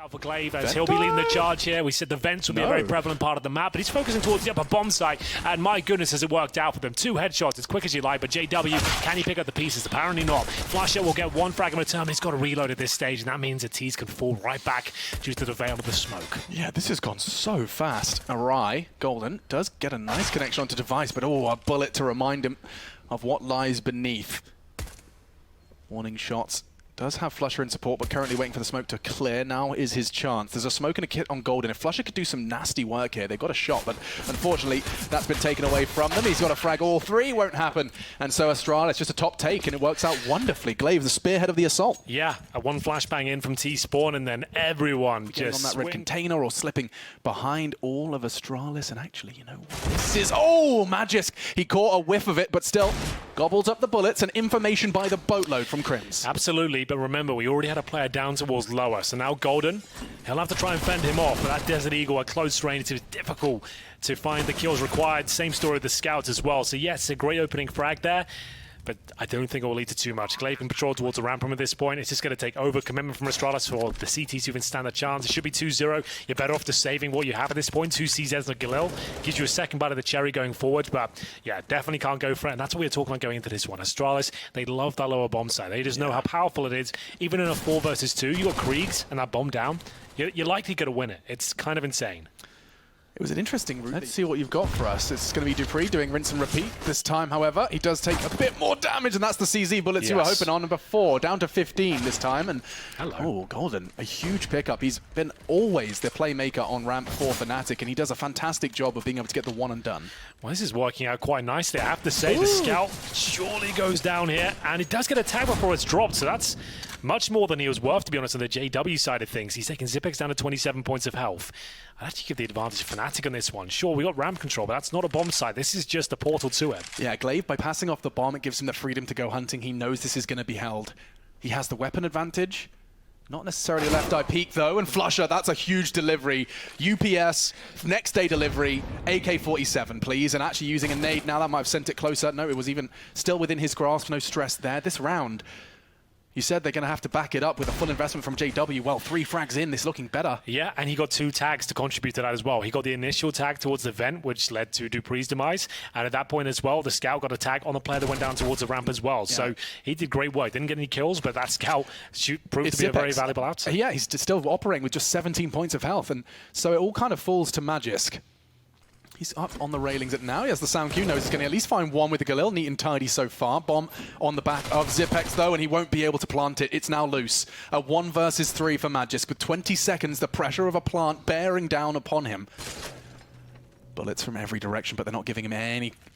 Out for Glaive as he'll be leading the charge here. We said the vents will be a very prevalent part of the map, but he's focusing towards the upper bomb site, and my goodness has it worked out for them. 2 headshots as quick as you like, but JW, can he pick up the pieces? Apparently not. Flusher will get 1 frag in return, but he's got to reload at this stage, and that means that tezz can fall right back due to the veil of the smoke. Yeah, this has gone so fast. Arai, Golden, does get a nice connection onto device, but a bullet to remind him of what lies beneath. Warning shots. Does have Flusher in support, but currently waiting for the smoke to clear. Now is his chance. There's a smoke and a kit on Golden. If Flusher could do some nasty work here, they've got a shot, but unfortunately, that's been taken away from them. He's got a frag. All 3 won't happen. And so Astralis, just a top take, and it works out wonderfully. Glaive, the spearhead of the assault. Yeah, a 1 flashbang in from tezz spawn, and then everyone just on that red container or slipping behind all of Astralis. And actually, you know what this is? Oh, Magisk! He caught a whiff of it, but still gobbles up the bullets, and information by the boatload from Crims. Absolutely, but remember, we already had a player down towards lower, so now Golden, he'll have to try and fend him off, but that Desert Eagle at close range, it was difficult to find the kills required. Same story with the scouts as well, so yes, a great opening frag there, but I don't think it will lead to too much. Glaive can patrol towards the ramp from at this point. It's just going to take over commitment from Astralis for the CTs to even stand a chance. It should be 2-0. You're better off just saving what you have at this point. 2 CZs and Galil gives you a second bite of the cherry going forward, but yeah, definitely can't go for it. And that's what we were talking about going into this one. Astralis, they love that lower bomb site. They just know how powerful it is. Even in a 4 versus 2, you got Kriegs and that bomb down, you're likely going to win it. It's kind of insane. It was an interesting route. Let's see what you've got for us. It's going to be Dupree doing rinse and repeat this time, however. He does take a bit more damage, and that's the CZ bullets you were hoping on. Number 4, down to 15 this time. And oh, Golden, a huge pickup. He's been always the playmaker on ramp for Fnatic, and he does a fantastic job of being able to get the one and done. Well, this is working out quite nicely. I have to say, the scout surely goes down here, and it does get a tag before it's dropped, so that's much more than he was worth, to be honest, on the JW side of things. He's taking Xyp9x down to 27 points of health. I'd actually give the advantage to Fnatic on this one. Sure, we got ramp control, but that's not a bomb site. This is just a portal to it. Yeah, Glaive, by passing off the bomb, it gives him the freedom to go hunting. He knows this is going to be held. He has the weapon advantage. Not necessarily a left eye peek, though, and Flusher, that's a huge delivery. UPS, next day delivery, AK-47, please, and actually using a nade. Now that might have sent it closer. No, it was even still within his grasp, no stress there. This round, you said they're going to have to back it up with a full investment from JW. Well, 3 frags in, this looking better. Yeah, and he got 2 tags to contribute to that as well. He got the initial tag towards the vent, which led to Dupree's demise. And at that point as well, the scout got a tag on the player that went down towards the ramp as well. Yeah. So he did great work. Didn't get any kills, but that scout proved to be a very valuable outside. Yeah, he's still operating with just 17 points of health. And so it all kind of falls to Magisk. He's up on the railings at now. He has the sound cue. Knows he's going to at least find one with the Galil. Neat and tidy so far. Bomb on the back of Xyp9x, though, and he won't be able to plant it. It's now loose. A 1 versus 3 for Magisk. With 20 seconds, the pressure of a plant bearing down upon him. Bullets from every direction, but they're not giving him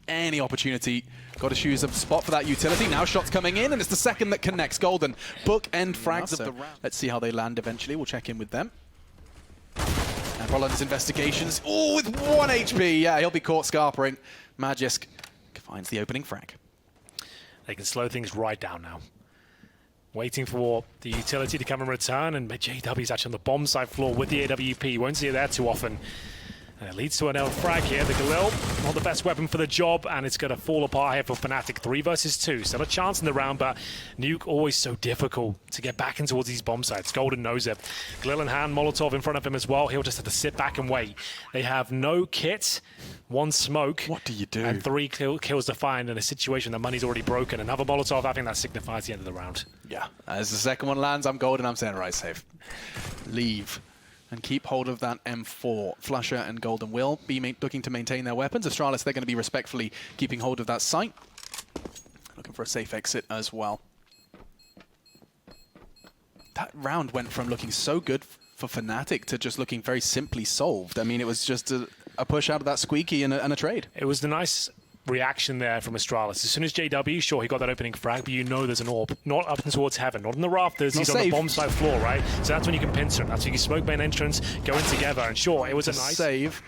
any opportunity. Got to choose a spot for that utility. Now shots coming in, and it's the second that connects. Golden bookend frags of the round. Let's see how they land eventually. We'll check in with them. And Roland's investigations. Oh, with 1 HP. Yeah, he'll be caught scarpering. Magisk finds the opening frag. They can slow things right down now. Waiting for the utility to come and return, and JW's actually on the bomb side floor with the AWP. You won't see it there too often. And it leads to an L frag here. The Galil, not the best weapon for the job, and it's going to fall apart here for Fnatic. 3 versus 2. Still a chance in the round, but Nuke always so difficult to get back in towards these bomb sites. Golden knows it. Galil in hand, Molotov in front of him as well. He'll just have to sit back and wait. They have no kit, 1 smoke. What do you do? And 3 kills to find in a situation that money's already broken. Another Molotov, I think that signifies the end of the round. Yeah, as the second one lands, I'm Golden. I'm saying right, safe. Leave. And keep hold of that M4. Flusher and Golden will be looking to maintain their weapons. Astralis, they're going to be respectfully keeping hold of that site. Looking for a safe exit as well. That round went from looking so good for Fnatic to just looking very simply solved. I mean, it was just a push out of that squeaky and a trade. It was the nice reaction there from Astralis. As soon as JW, sure, he got that opening frag, but you know there's an orb. Not up and towards heaven, not in the rafters, he's on the bomb side floor, right? So that's when you can pincer him. That's when you can smoke main entrance, go in together, and sure, it was a nice save.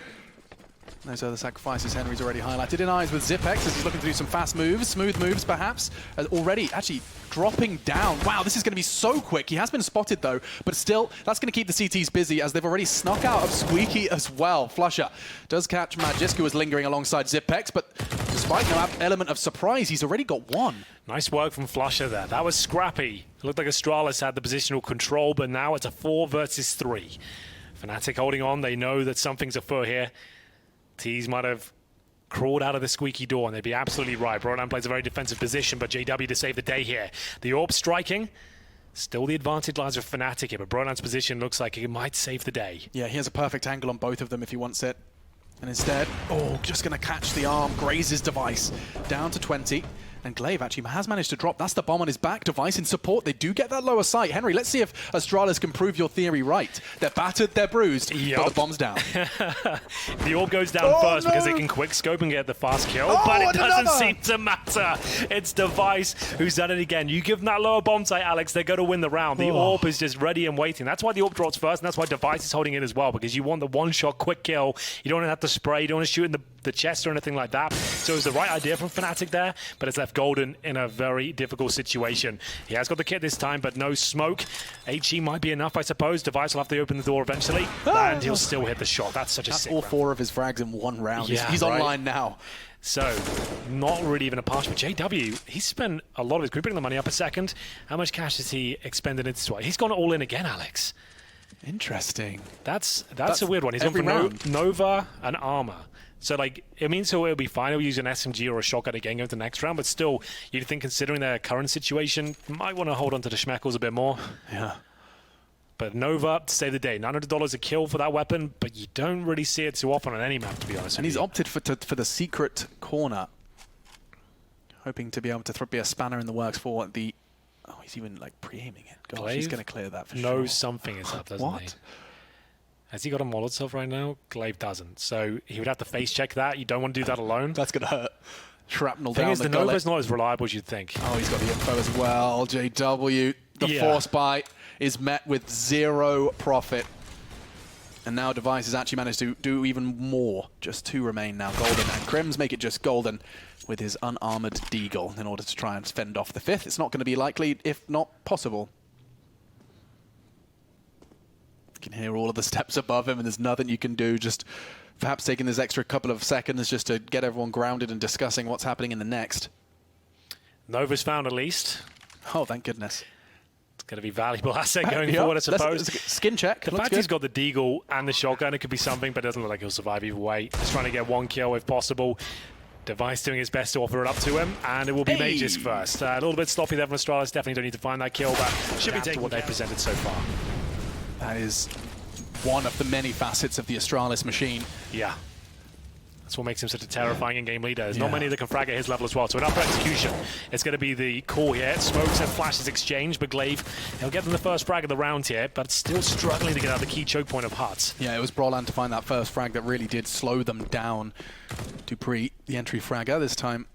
Those other sacrifices Henry's already highlighted in eyes with Xyp9x as he's looking to do some fast moves, smooth moves perhaps, as already actually dropping down. Wow, this is going to be so quick. He has been spotted though, but still, that's going to keep the CTs busy as they've already snuck out of Squeaky as well. Flusher does catch Magisk, who was lingering alongside Xyp9x, but just despite no element of surprise, he's already got one. Nice work from flusha there. That was scrappy. It looked like Astralis had the positional control, but now it's a 4 versus 3. Fnatic holding on. They know that something's afoot here. teccsgocontact might have crawled out of the squeaky door, and they'd be absolutely right. Brodan plays a very defensive position, but JW to save the day here. The orb striking. Still the advantage lies with Fnatic here, but Brodan's position looks like it might save the day. Yeah, he has a perfect angle on both of them if he wants it. And instead, just going to catch the arm, grazes Device. Down to 20. And Glaive actually has managed to drop. That's the bomb on his back. Device in support. They do get that lower sight. Henry, let's see if Astralis can prove your theory right. They're battered, they're bruised, but the bomb's down. The orb goes down first because they can quick scope and get the fast kill, but it doesn't seem to matter. It's Device who's done it again. You give them that lower bomb sight, Alex, they're going to win the round. The orb is just ready and waiting. That's why the orb drops first, and that's why Device is holding it as well, because you want the one-shot quick kill. You don't want to have to spray. You don't want to shoot in the chest or anything like that. So it was the right idea from Fnatic there, but it's left Golden in a very difficult situation. He has got the kit this time, but no smoke. HE might be enough, I suppose. Device will have to open the door eventually, and he'll still hit the shot. That's such a sick all round. 4 of his frags in one round. Yeah, he's online now. So, not really even a pass, but JW, he's spent a lot of his... Can we bring the money up a second? How much cash has he expended into SWAT? He's gone all in again, Alex. Interesting. That's a weird one. He's gone for Nova and Armor. So, like, it means he'll be fine. He'll use an SMG or a shotgun again going to the next round, but still, you'd think considering their current situation, might want to hold on to the schmeckles a bit more. Yeah. But Nova, to save the day. $900 a kill for that weapon, but you don't really see it too often on any map, to be honest. And he's opted for the secret corner, hoping to be able to be a spanner in the works for the... Oh, he's even, like, pre-aiming it. Gosh, Glaive he's going to clear that for sure. knows something is up, doesn't he? What? Has he got a Molotov right now? Glaive doesn't. So he would have to face check that. You don't want to do that alone. That's going to hurt. Shrapnel Thing down is, the Nova's not as reliable as you'd think. Oh, he's got the info as well. JW, the force buy is met with 0 profit. And now Device has actually managed to do even more. Just 2 remain now. Golden and Crims make it just Golden with his unarmored Deagle in order to try and fend off the 5th. It's not going to be likely, if not possible. You can hear all of the steps above him, and there's nothing you can do. Just perhaps taking this extra couple of seconds just to get everyone grounded and discussing what's happening in the next. Nova's found at least. Oh, thank goodness. It's going to be a valuable asset going forward, I suppose. Skin check. The fact he's got the Deagle and the shotgun, it could be something, but it doesn't look like he'll survive either way. Just trying to get 1 kill if possible. Device doing his best to offer it up to him, and it will be Mages first. A little bit sloppy there from Astralis. Definitely don't need to find that kill, but should be taking what they've presented so far. That is one of the many facets of the Astralis machine. Yeah. That's what makes him such a terrifying in-game leader. There's not many that can frag at his level as well. So an upper execution, it's going to be the call here. Smokes and flashes exchange, but Glaive, he'll get them the first frag of the round here, but still struggling to get out the key choke point of Huts. Yeah, it was Brolan to find that first frag that really did slow them down. Dupree, the entry fragger, this time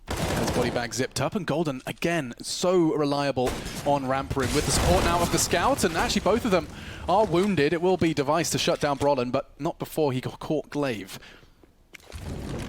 has body bag zipped up, and Golden, again, so reliable on ramp room with the support now of the scouts, and actually both of them are wounded. It will be Device to shut down Brolan, but not before he got caught Glaive.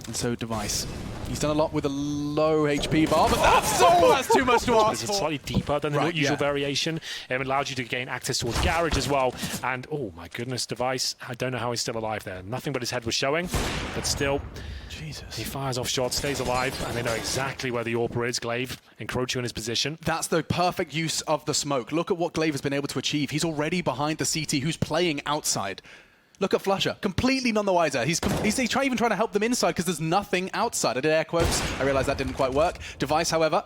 And so Device, he's done a lot with a low HP bar, but that's too much to ask for. It's slightly deeper than the usual variation. It allows you to gain access towards Garage as well. And, oh my goodness, Device, I don't know how he's still alive there. Nothing but his head was showing, but still, Jesus. He fires off shots, stays alive, and they know exactly where the AWP is. Glaive encroaching on his position. That's the perfect use of the smoke. Look at what Glaive has been able to achieve. He's already behind the CT who's playing outside. Look at flusha, completely none the wiser. He's even trying to help them inside because there's nothing outside. I did air quotes. I realized that didn't quite work. Device, however,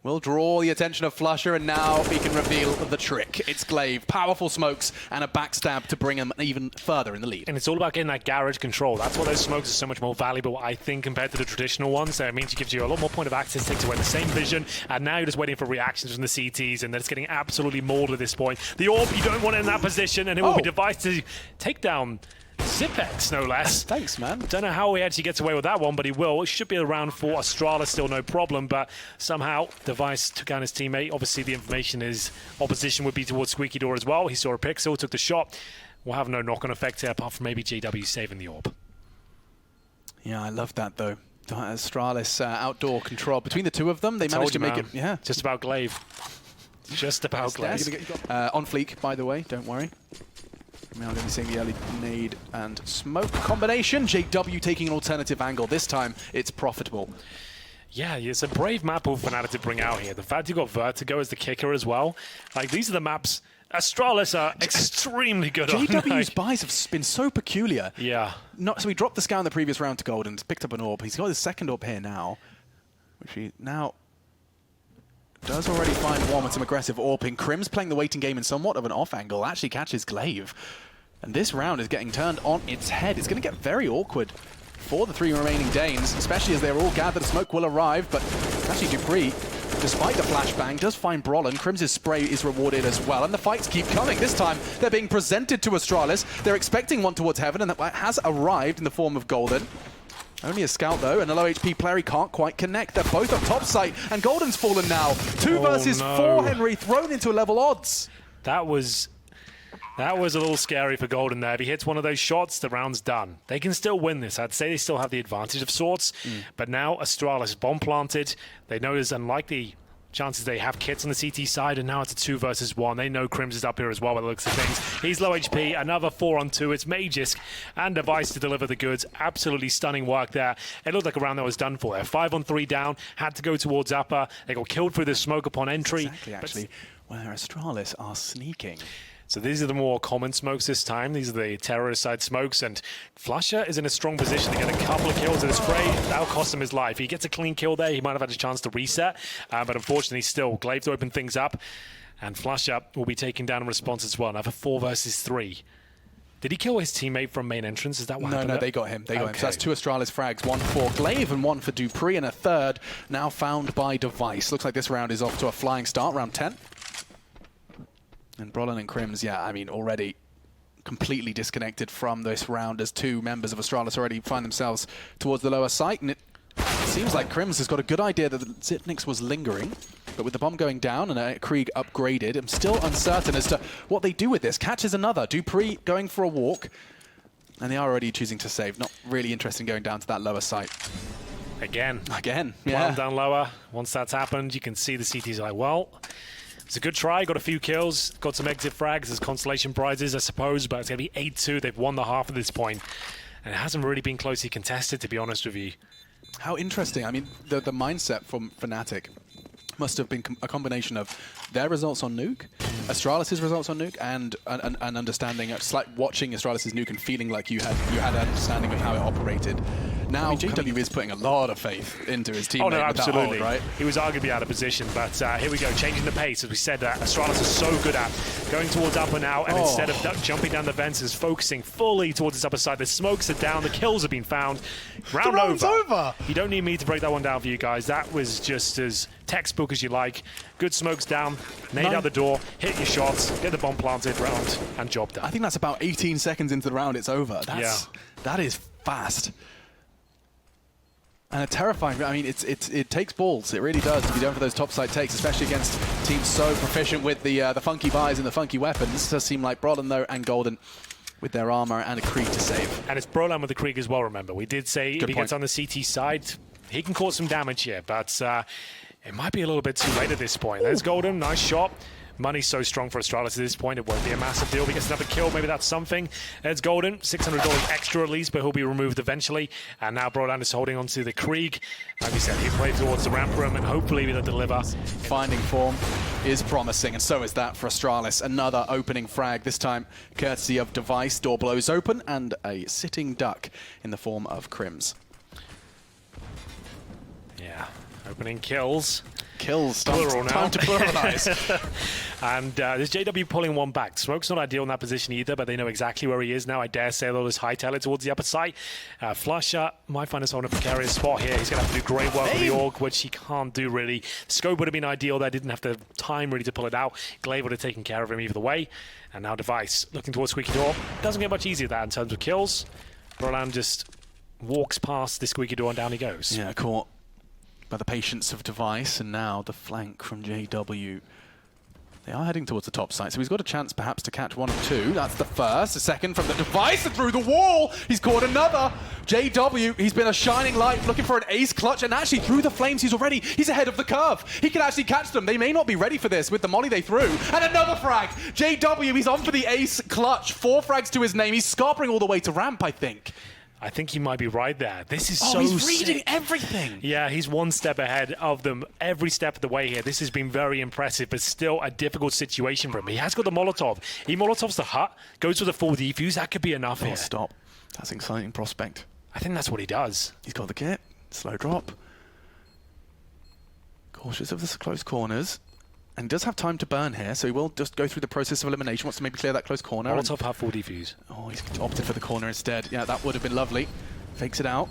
will draw the attention of flusha, and now he can reveal the trick. It's Glaive, powerful smokes, and a backstab to bring him even further in the lead. And it's all about getting that garage control. That's why those smokes are so much more valuable, I think, compared to the traditional ones. So it means it gives you a lot more point of access, takes away the same vision, and now you're just waiting for reactions from the CTs, and then it's getting absolutely mauled at this point. The AWP, you don't want it in that position, and it will be Device to take down Zypex, no less. Thanks, man. Don't know how he actually gets away with that one, but he will. It should be a round for Astralis, still no problem, but somehow Device took down his teammate. Obviously, the information is opposition would be towards Squeaky Door as well. He saw a pixel, took the shot. We'll have no knock-on effect here, apart from maybe JW saving the AWP. Yeah, I love that, though. Astralis outdoor control. Between the two of them, they managed to make it... Yeah. Just about Glaive. Just about Glaive. On fleek, by the way, don't worry. Now going to be seeing the early nade and smoke combination. JW taking an alternative angle. This time, it's profitable. Yeah, it's a brave map of Fnatic to bring out here. The fact you got Vertigo as the kicker as well. Like, these are the maps Astralis are extremely good on. JW's buys have been so peculiar. Yeah. So he dropped the scout in the previous round to Golden, picked up an AWP. He's got his second AWP here now, which he now does already find one with some aggressive AWPing. Crim's playing the waiting game in somewhat of an off angle, actually catches Glaive. And this round is getting turned on its head. It's going to get very awkward for the 3 remaining Danes, especially as they're all gathered. Smoke will arrive, but actually Dupree, despite the flashbang, does find Brollan. Crim's spray is rewarded as well, and the fights keep coming. This time, they're being presented to Astralis. They're expecting one towards heaven, and that has arrived in the form of Golden. Only a scout, though, and a low HP player he can't quite connect. They're both on top site, and Golden's fallen now. 2 versus 4, Henry, thrown into a level odds. That was a little scary for Golden there. If he hits one of those shots, the round's done. They can still win this. I'd say they still have the advantage of sorts, but now Astralis bomb planted. They know there's unlikely chances they have kits on the CT side, and now it's a 2 versus 1. They know Crims is up here as well by the looks of things. He's low HP, another 4-on-2. It's Magisk and Device to deliver the goods. Absolutely stunning work there. It looked like a round that was done for there. 5-on-3 down, had to go towards upper. They got killed through the smoke upon entry. Exactly, actually, where Astralis are sneaking. So these are the more common smokes this time. These are the terrorist side smokes, and Flusher is in a strong position to get a couple of kills at a spray. That'll cost him his life. He gets a clean kill there. He might have had a chance to reset, but unfortunately still, Glaive to open things up, and Flusher will be taken down in response as well. Another 4 versus 3. Did he kill his teammate from main entrance? Is that what happened? No, they got him. They got him. So that's 2 Astralis frags, 1 for Glaive and 1 for Dupree, and a third now found by Device. Looks like this round is off to a flying start, round 10. And Brollan and Crims, yeah, I mean, already completely disconnected from this round as 2 members of Astralis already find themselves towards the lower site. And it seems like Crims has got a good idea that the Zipnix was lingering. But with the bomb going down and a Krieg upgraded, I'm still uncertain as to what they do with this. Catches another. Dupree going for a walk. And they are already choosing to save. Not really interested in going down to that lower site. Again, yeah. Well down lower. Once that's happened, you can see the CT's like, well, it's a good try, got a few kills, got some exit frags as consolation prizes, I suppose, but it's going to be 8-2. They've won the half at this point, and it hasn't really been closely contested, to be honest with you. How interesting. I mean, the mindset from Fnatic must have been a combination of their results on Nuke, Astralis' results on Nuke, and an understanding, just like watching Astralis' Nuke and feeling like you had an understanding of how it operated. Now, I mean, JW is putting a lot of faith into his teammate. Oh, no, absolutely. With that hold, right? He was arguably out of position, but here we go, changing the pace. As we said, Astralis is so good at going towards upper now, and instead of jumping down the vents, is focusing fully towards this upper side. The smokes are down, the kills have been found. Round over. You don't need me to break that one down for you guys. That was just as textbook as you like. Good smokes down, nade out the door, hit your shots, get the bomb planted, round, and job done. I think that's about 18 seconds into the round, it's over. That is fast. And a terrifying, I mean, it takes balls. It really does to be done for those topside takes, especially against teams so proficient with the funky buys and the funky weapons. This does seem like Brollan, though, and Golden with their armor and a Krieg to save. And it's Brollan with the Krieg as well, remember. We did say if he gets on the CT side, he can cause some damage here, but it might be a little bit too late at this point. There's Golden, nice shot. Money's so strong for Astralis at this point, it won't be a massive deal. He gets another kill, maybe that's something. There's Golden, $600 extra at least, but he'll be removed eventually. And now Brollan is holding on to the Krieg. Like we said, he plays towards the ramp room, and hopefully he'll deliver. Finding form is promising, and so is that for Astralis. Another opening frag, this time courtesy of Device. Door blows open, and a sitting duck in the form of Crims. Yeah, opening kills. Kills, Plural now. Time to pluralize. And there's JW pulling one back. Smoke's not ideal in that position either, but they know exactly where he is now. I dare say they'll just hightail it towards the upper side. Flusher might find himself in a precarious spot here. He's going to have to do great work with the Orc, which he can't do really. Scope would have been ideal there. Didn't have the time really to pull it out. Glaive would have taken care of him either way. And now Device looking towards Squeaky Door. Doesn't get much easier that in terms of kills. Brollan just walks past the Squeaky Door and down he goes. Yeah, caught by the patience of Device, and now the flank from JW They are heading towards the top site, so he's got a chance perhaps to catch one or two. That's the first. A second from the device and through the wall. He's caught another. JW, he's been a shining light looking for an ace clutch, and actually through the flames he's ahead of the curve. He can actually catch them. They may not be ready for this with the molly they threw. And another frag. JW, he's on for the ace clutch. 4 frags to his name. He's scarpering all the way to ramp, I think. I think he might be right there. This is so he's reading sick. everything. Yeah, he's one step ahead of them every step of the way here. This has been very impressive, but still a difficult situation for him. He has got the Molotov. He Molotovs the hut, goes for the full defuse. That could be enough here. Stop. That's an exciting prospect. I think that's what he does. He's got the kit. Slow drop. Cautious of the close corners. And he does have time to burn here, so he will just go through the process of elimination. Wants to maybe clear that close corner. Molotov have full defuse. Oh, he's opted for the corner instead. Yeah, that would have been lovely. Fakes it out.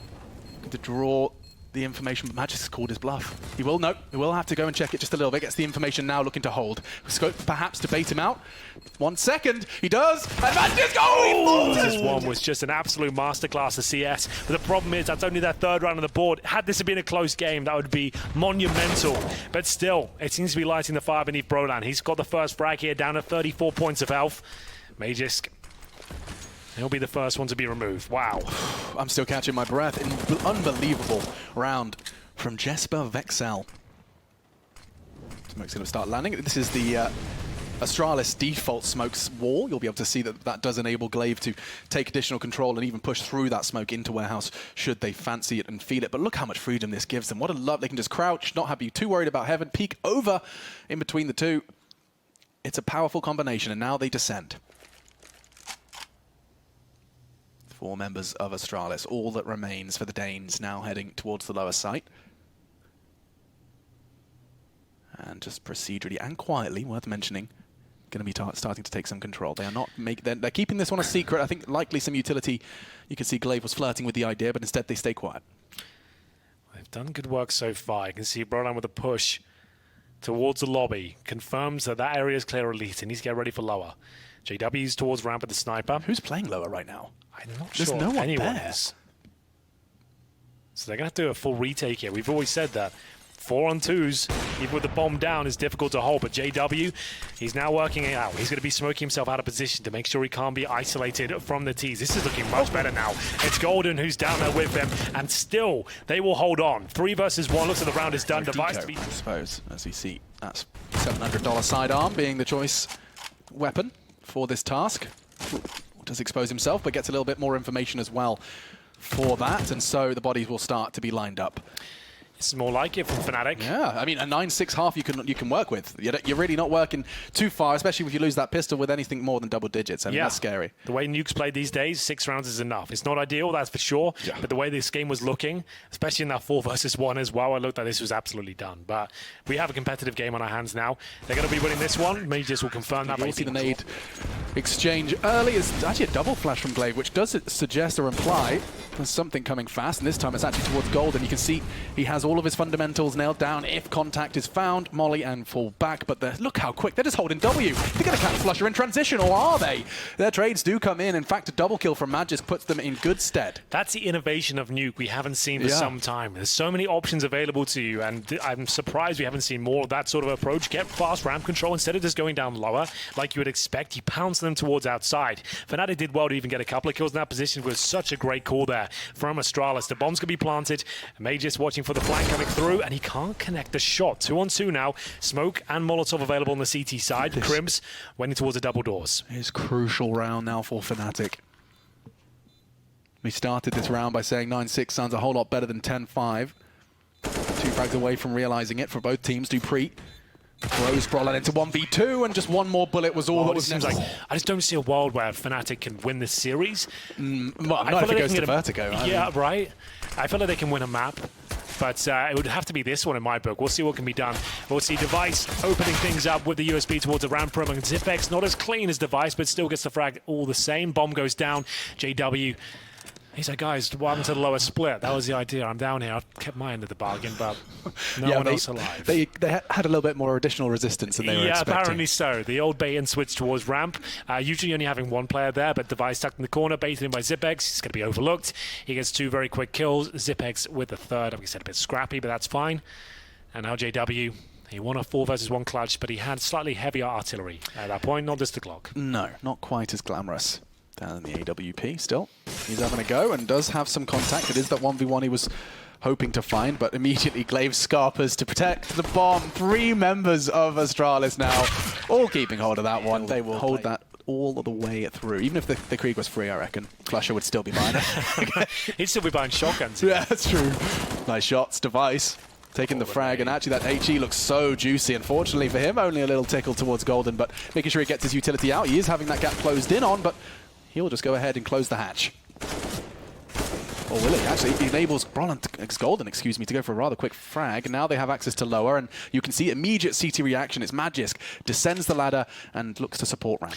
Good to draw the information, but Magic's called his bluff. He will have to go and check it just a little bit. Gets the information now, looking to hold. Scope perhaps to bait him out. 1 second. He does. And Magic's going! This one was just an absolute masterclass of CS. But the problem is that's only their 3rd round on the board. Had this been a close game, that would be monumental. But still, it seems to be lighting the fire beneath Brolan. He's got the first frag here, down to 34 points of health. Magisk, he'll be the first one to be removed. Wow. I'm still catching my breath. An unbelievable round from Jesper Vexel. Smoke's going to start landing. This is the Astralis default smokes wall. You'll be able to see that that does enable Glaive to take additional control and even push through that smoke into Warehouse should they fancy it and feel it. But look how much freedom this gives them. What a love. They can just crouch, not have you too worried about heaven, peek over in between the two. It's a powerful combination, and now they descend. 4 members of Astralis, all that remains for the Danes, now heading towards the lower site. And just procedurally and quietly, worth mentioning, going to be starting to take some control. They are not they're keeping this one a secret. I think likely some utility. You can see Glaive was flirting with the idea, but instead they stay quiet. They've done good work so far. You can see Brolan with a push towards the lobby. Confirms that that area is clear elite. He needs to get ready for lower. JW's towards ramp with the sniper. Who's playing lower right now? I'm not There's sure no one anyone there. is. So they're going to have to do a full retake here. We've always said that 4-on-2s, even with the bomb down, is difficult to hold. But JW, he's now working it out. He's going to be smoking himself out of position to make sure he can't be isolated from the T's. This is looking much better now. It's Golden who's down there with him, and still they will hold on. 3 versus 1. Looks like the round is done. Device to be, I suppose, as we see, that's $700 sidearm being the choice weapon for this task. Does expose himself, but gets a little bit more information as well for that, and so the bodies will start to be lined up. It's more like it from Fnatic. Yeah, I mean, a 9-6 half you can work with. You're really not working too far, especially if you lose that pistol with anything more than double digits. I mean, that's scary. The way Nuke's played these days, 6 rounds is enough. It's not ideal, that's for sure, but the way this game was looking, especially in that 4 versus 1 as well, I looked like this was absolutely done. But we have a competitive game on our hands now. They're going to be winning this one. Majors will confirm that. You'll see the nade exchange early. It's actually a double flash from Glaive, which does suggest or imply there's something coming fast, and this time it's actually towards Gold, and you can see he has all of his fundamentals nailed down if contact is found. Molly and fall back, but look how quick. They're just holding W. They're going to catch Flusher in transition, or are they? Their trades do come in. In fact, a double kill from Magisk puts them in good stead. That's the innovation of Nuke we haven't seen for some time. There's so many options available to you, and I'm surprised we haven't seen more of that sort of approach. Get fast ramp control instead of just going down lower like you would expect. You pounce them towards outside. Fnatic did well to even get a couple of kills in that position. It was such a great call there from Astralis. The bomb's going to be planted. Major's watching for the flank coming through, and he can't connect the shot. 2-on-2 now. Smoke and Molotov available on the CT side. Crims went towards the double doors. It's crucial round now for Fnatic. We started this round by saying 9-6 sounds a whole lot better than 10-5. 2 frags away from realizing it for both teams. Dupree throws Brolan into 1v2, and just one more bullet was all that was necessary. Like, I just don't see a world where Fnatic can win this series. Well, not if it goes to Vertigo. Yeah, right. I feel like they can win a map, but it would have to be this one in my book. We'll see what can be done. We'll see Device opening things up with the USB towards the ramp room, and Zipx not as clean as Device, but still gets the frag all the same. Bomb goes down. JW, he's like, guys, what happened to the lower split? That was the idea. I'm down here. I've kept my end of the bargain, but no one else alive. They had a little bit more additional resistance than they were expecting. Yeah, apparently so. The old bait and switch towards ramp. Usually only having one player there, but Device stuck in the corner, baited in by Zipx. He's going to be overlooked. He gets 2 very quick kills. Zipx with the third, like I said, a bit scrappy, but that's fine. And now JW, He won a 4 versus 1 clutch, but he had slightly heavier artillery at that point, not just the Glock. No, not quite as glamorous. Down in the AWP still. He's having a go and does have some contact. It is that 1v1 he was hoping to find, but immediately Glaive scarpers to protect the bomb. 3 members of Astralis now, all keeping hold of that one. They will hold that all the way through. Even if the Krieg was free, I reckon Flusher would still be buying it. He'd still be buying shotguns. Yeah, that's true. Nice shots, Device. Taking the frag, and actually that HE looks so juicy. Unfortunately for him, only a little tickle towards Golden, but making sure he gets his utility out. He is having that gap closed in on, but he'll just go ahead and close the hatch. Or will he? Actually, he enables Golden, to go for a rather quick frag. Now they have access to lower, and you can see immediate CT reaction. It's Magisk, descends the ladder, and looks to support ramp.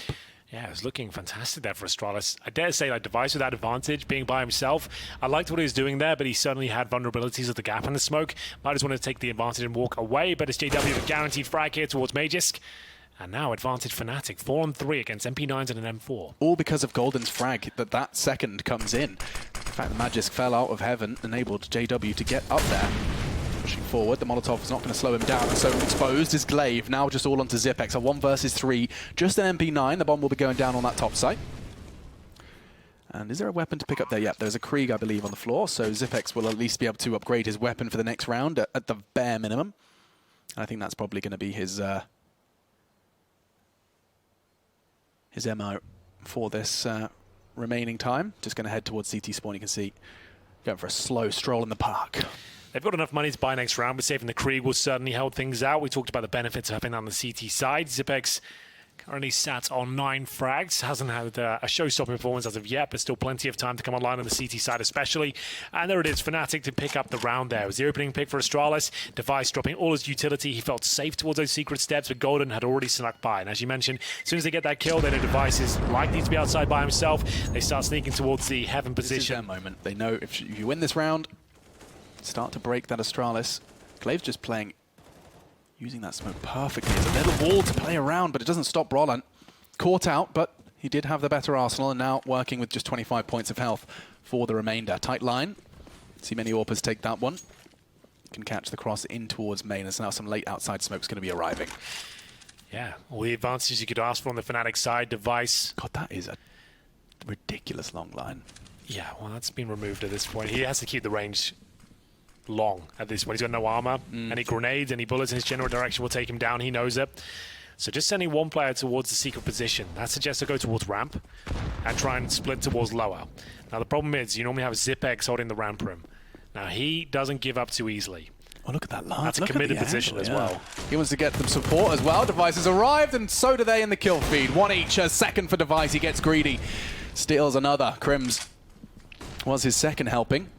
Yeah, it was looking fantastic there for Astralis. I dare say, like, Device with that advantage, being by himself. I liked what he was doing there, but he certainly had vulnerabilities at the gap and the smoke. Might just want to take the advantage and walk away, but it's JW with a guaranteed frag here towards Magisk. And now advantage Fnatic, 4-on-3 against MP9s and an M4. All because of Golden's frag, that second comes in. In fact, Magisk fell out of heaven, enabled JW to get up there. Pushing forward, the Molotov is not going to slow him down, so exposed is Glaive, now just all onto Zypex, a 1 versus 3, just an MP9, the bomb will be going down on that top site. And is there a weapon to pick up there? Yep, there's a Krieg, I believe, on the floor, so Zypex will at least be able to upgrade his weapon for the next round at the bare minimum. And I think that's probably going to be his MO for this remaining time. Just going to head towards CT spawn, you can see, going for a slow stroll in the park. They've got enough money to buy next round, but saving the Krieg will certainly help things out. We talked about the benefits of having that on the CT side. Zypex currently sat on 9 frags, hasn't had a show-stopping performance as of yet, but still plenty of time to come online on the CT side especially. And there it is, Fnatic to pick up the round there. It was the opening pick for Astralis. Device dropping all his utility. He felt safe towards those secret steps, but Golden had already snuck by. And as you mentioned, as soon as they get that kill, then the Device is likely to be outside by himself. They start sneaking towards the heaven position. This is their moment. They know if you win this round, start to break that Astralis. Glaive's just playing, using that smoke perfectly. It's a little wall to play around, but it doesn't stop Brolan. Caught out, but he did have the better arsenal, and now working with just 25 points of health for the remainder. Tight line. See many AWPers take that one. Can catch the cross in towards main. There's now some late outside smoke's going to be arriving. Yeah, all the advantages you could ask for on the Fnatic side. Device. God, that is a ridiculous long line. Yeah, well, that's been removed at this point. He has to keep the range long at this point. He's got no armor. Any grenades, any bullets in his general direction will take him down. He knows it. So just sending one player towards the secret position. That suggests to go towards ramp and try and split towards lower. Now the problem is you normally have Zypex holding the ramp room. Now he doesn't give up too easily. Oh, look at that line. That's a committed position as well. He wants to get them support as well. Device has arrived, and so do they in the kill feed. 1 each, a second for Device. He gets greedy. Steals another. Crims was his second helping.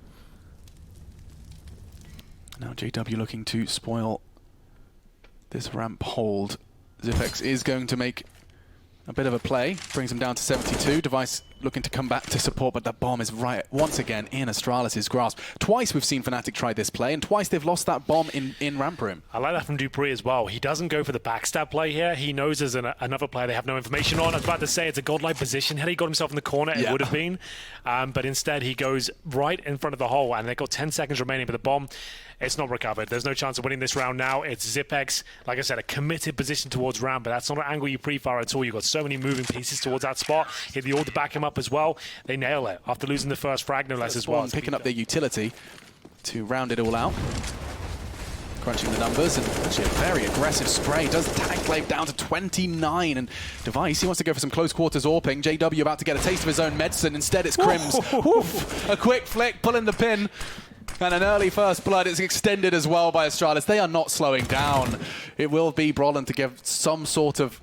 Now JW looking to spoil this ramp hold. Zypex is going to make a bit of a play. Brings him down to 72. Device looking to come back to support, but that bomb is right once again in Astralis' grasp. Twice we've seen Fnatic try this play, and twice they've lost that bomb in ramp room. I like that from Dupree as well. He doesn't go for the backstab play here. He knows there's another player they have no information on. I was about to say it's a godlike position. Had he got himself in the corner, it would have been. But instead, he goes right in front of the hole, and they've got 10 seconds remaining, but the bomb, it's not recovered. There's no chance of winning this round now. It's Zypex, like I said, a committed position towards ramp, but that's not an angle you pre-fire at all. You've got so many moving pieces towards that spot. Hit the order to back him up as well. They nail it after losing the first frag, no less as well. Picking up their utility to round it all out. Crunching the numbers, and actually a very aggressive spray. Does tag Glaive down to 29, and Device, he wants to go for some close quarters AWPing. JW about to get a taste of his own medicine. Instead it's Crims. A quick flick, pulling the pin. And an early first blood. It's extended as well by Astralis. They are not slowing down. It will be Brolan to give some sort of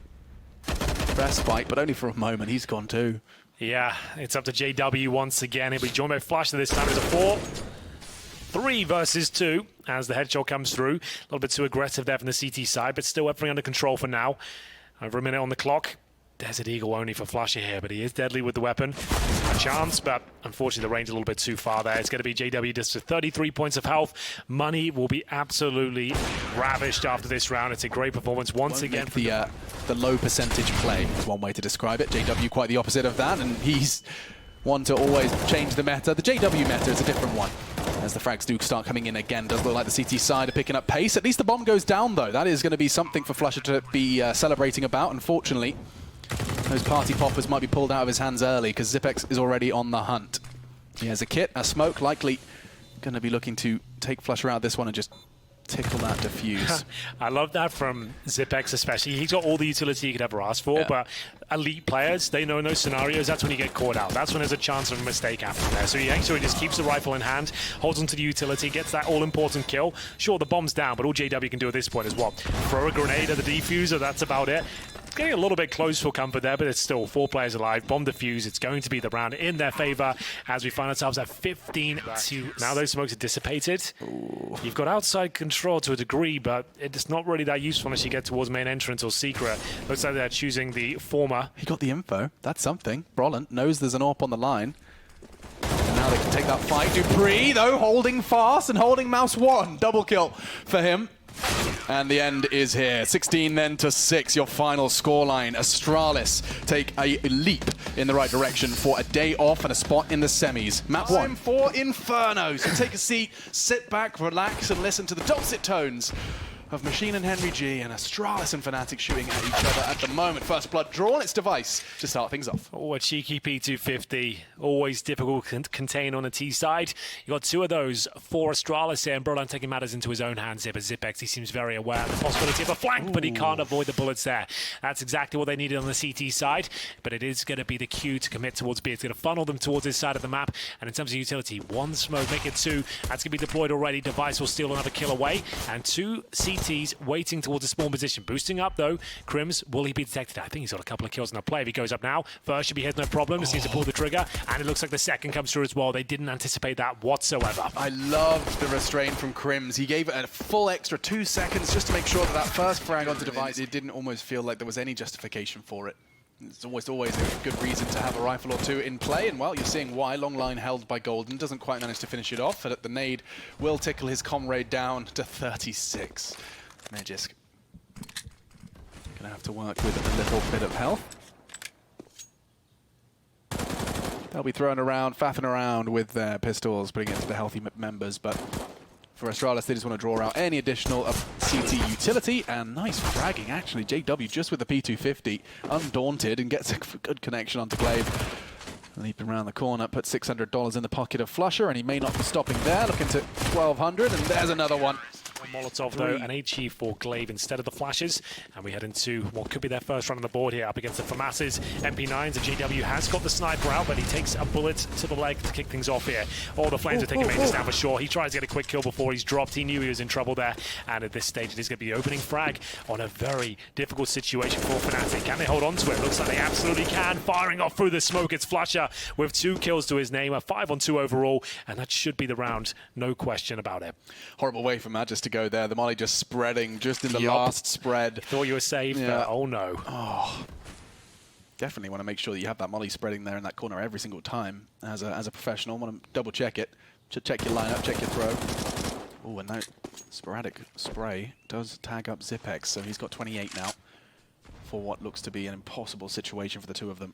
respite, but only for a moment. He's gone too. Yeah, it's up to JW once again. He'll be joined by Flasher this time. It's a 4. 3 versus 2 as the headshot comes through. A little bit too aggressive there from the CT side, but still everything under control for now. Over a minute on the clock. Desert Eagle only for Flasher here, but he is deadly with the weapon. A chance, but unfortunately the range is a little bit too far there. It's going to be JW just to 33 points of health. Money will be absolutely ravished after this round. It's a great performance once again. The low percentage play is one way to describe it. JW quite the opposite of that, and he's one to always change the meta. The JW meta is a different one. As the frags do start coming in again, does look like the CT side are picking up pace. At least the bomb goes down, though. That is going to be something for flusha to be celebrating about. Unfortunately, those party poppers might be pulled out of his hands early because xyp9x is already on the hunt. He has a kit, a smoke, likely going to be looking to take flusha out this one and just tickle that defuse. I love that from xyp9x especially. He's got all the utility he could ever ask for, but elite players, they know in those scenarios, that's when you get caught out. That's when there's a chance of a mistake happening there. So he makes sure he just keeps the rifle in hand, holds onto the utility, gets that all-important kill. Sure, the bomb's down, but all JW can do at this point is what? Throw a grenade at the defuser, that's about it. Getting a little bit close for comfort there, but it's still 4 players alive. Bomb defuse, it's going to be the round in their favor as we find ourselves at 15-2. Now those smokes are dissipated. Ooh. You've got outside control to a degree, but it's not really that useful unless you get towards main entrance or secret. Looks like they're choosing the former. He got the info. That's something. Brollant knows there's an AWP on the line. And now they can take that fight. dupreeh, though, holding fast and holding Mouse 1. Double kill for him. And the end is here. 16 then to 6, your final scoreline. Astralis take a leap in the right direction for a day off and a spot in the semis. Map 1. Time for Inferno. So take a seat, sit back, relax, and listen to the dulcet tones of Machine and Henry G and Astralis and Fnatic shooting at each other at the moment. First blood drawn, it's Device to start things off. Oh, a cheeky P250. Always difficult to contain on the T side. You got 2 of those for Astralis here, and Brollant taking matters into his own hands here, but xyp9x, he seems very aware of the possibility of a flank, but he can't avoid the bullets there. That's exactly what they needed on the CT side, but it is going to be the cue to commit towards B. It's going to funnel them towards this side of the map, and in terms of utility, 1 smoke, make it 2. That's going to be deployed already. Device will steal another kill away, and 2 CTs waiting towards a small position. Boosting up, though. Crims, will he be detected? I think he's got a couple of kills in the play. If he goes up now, first should be his, no problem. Just needs to pull the trigger, and it looks like the second comes through as well. They didn't anticipate that whatsoever. I loved the restraint from Crims. He gave it a full extra 2 seconds just to make sure that that first frag onto Device, it didn't almost feel like there was any justification for it. It's almost always a good reason to have a rifle or 2 in play, and well, you're seeing why. Long line held by Golden, doesn't quite manage to finish it off, but the nade will tickle his comrade down to 36. Magisk gonna have to work with a little bit of health. They'll be throwing around, faffing around with their pistols, putting it into the healthy members, but for Astralis, they just want to draw out any additional CT utility, and nice fragging, actually. JW just with the P250, undaunted, and gets a good connection onto Glaive. Leaping around the corner, put $600 in the pocket of flusha, and he may not be stopping there, looking to 1,200, and there's another one. Molotov, though, an HE for Glaive instead of the flashes, and we head into what could be their first run on the board here up against the FAMAS's MP9s. The JW has got the sniper out, but he takes a bullet to the leg to kick things off here. All the flames are taking major stand for sure. He tries to get a quick kill before he's dropped. He knew he was in trouble there, and at this stage it is going to be opening frag on a very difficult situation for Fnatic. Can they hold on to it? Looks like they absolutely can. Firing off through the smoke, it's flusha with 2 kills to his name, a 5-on-2 overall, and that should be the round, no question about it. Horrible way for Magis to go there. The molly just spreading just in the last spread. Thought you were safe, but oh no. Oh. Definitely want to make sure that you have that molly spreading there in that corner every single time as a professional. Want to double check it. Check your lineup, check your throw. Oh, and that sporadic spray does tag up xyp9x, so he's got 28 now for what looks to be an impossible situation for the 2 of them.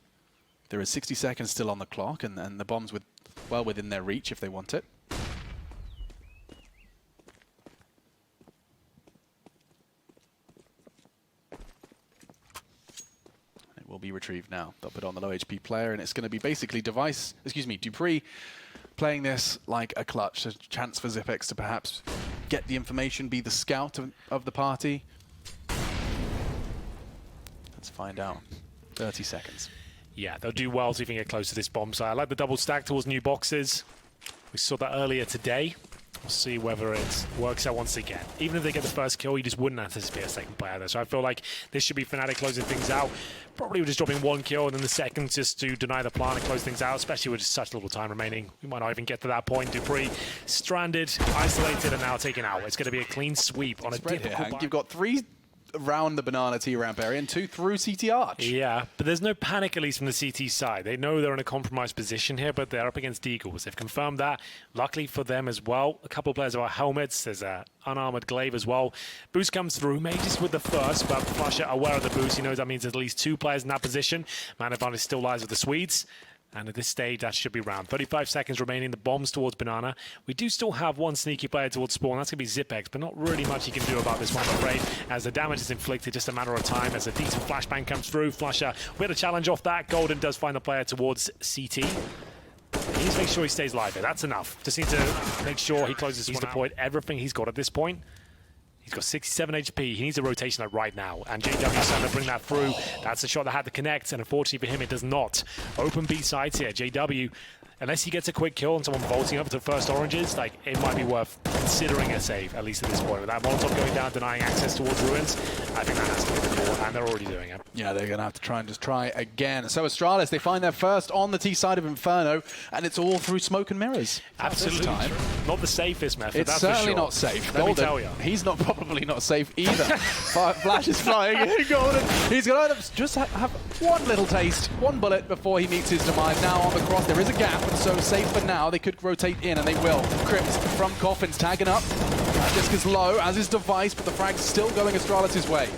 There is 60 seconds still on the clock, and the bomb's well within their reach if they want it. Will be retrieved now. They'll put on the low HP player, and it's going to be basically dupreeh playing this like a clutch, a chance for xyp9x to perhaps get the information, be the scout of the party. Let's find out. 30 seconds. Yeah, they'll do well to even get close to this bomb site. I like the double stack towards new boxes. We saw that earlier today. We'll see whether it works out once again. Even if they get the first kill, you just wouldn't anticipate a second player there. So I feel like this should be Fnatic closing things out. Probably just dropping 1 kill and then the second just to deny the plan and close things out, especially with such little time remaining. We might not even get to that point. dupreeh stranded, isolated, and now taken out. It's going to be a clean sweep on a difficult... You've got 3 around the banana T-ramp area and 2 through CT Arch. Yeah, but there's no panic, at least from the CT side. They know they're in a compromised position here, but they're up against Deagles. They've confirmed that. Luckily for them as well, a couple of players have our helmets. There's a unarmored Glaive as well. Boost comes through, maybe just with the first, but flusha aware of the boost. He knows that means there's at least 2 players in that position. Man advantage still lies with the Swedes. And at this stage, that should be round. 35 seconds remaining. The bombs towards Banana. We do still have one sneaky player towards spawn. That's going to be xyp, but not really much he can do about this one, I'm afraid, as the damage is inflicted. Just a matter of time as a decent flashbang comes through. Flusher with a challenge off that. Golden does find the player towards CT. He needs to make sure he stays alive here. That's enough. Just need to make sure he closes this one out. Deployed everything he's got at this point. He's got 67 HP. He needs a rotation right now. And JW starting to bring that through. That's the shot that had to connect. And unfortunately for him, it does not. Open B sides here. JW, unless he gets a quick kill and someone vaulting up to the first oranges, like, it might be worth considering a save, at least at this point. With that Molotov going down, denying access towards ruins, I think that has to be the call. And they're already doing it. Yeah, they're going to have to try and just try again. So Astralis, they find their first on the T side of Inferno, and it's all through smoke and mirrors. Absolutely. Not the safest method, It's that's certainly for sure. not safe. Let me Golden, tell you. he's not probably not safe either. Flash is flying in. Golden, he's going to just have one little taste, one bullet before he meets his demise. Now on the cross, there is a gap, and so safe for now. They could rotate in, and they will. Crips from Coffins tagging up. Disc is low, as is Device, but the frag's still going Astralis' way.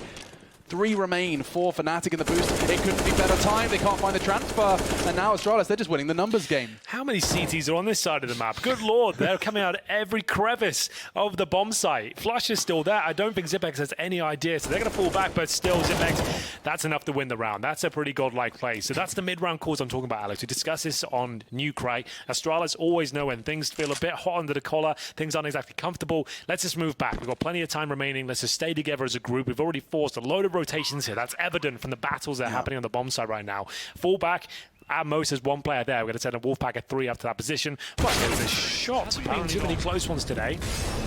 3 remain for Fnatic in the boost. It couldn't be better time. They can't find the transfer. And now Astralis, they're just winning the numbers game. How many CTs are on this side of the map? Good lord, they're coming out every crevice of the bomb site. Flush is still there. I don't think xyp has any idea, so they're going to fall back, but still xyp, that's enough to win the round. That's a pretty godlike play. So that's the mid-round calls I'm talking about, Alex. We discussed this on Newcry. Astralis always know when things feel a bit hot under the collar, things aren't exactly comfortable. Let's just move back. We've got plenty of time remaining. Let's just stay together as a group. We've already forced a load of rotations here. That's evident from the battles that are happening on the bomb side right now. Fall back. At most, there's one player there. We're going to send a Wolfpack at 3 after that position. But there's a shot. Been too many close ones today.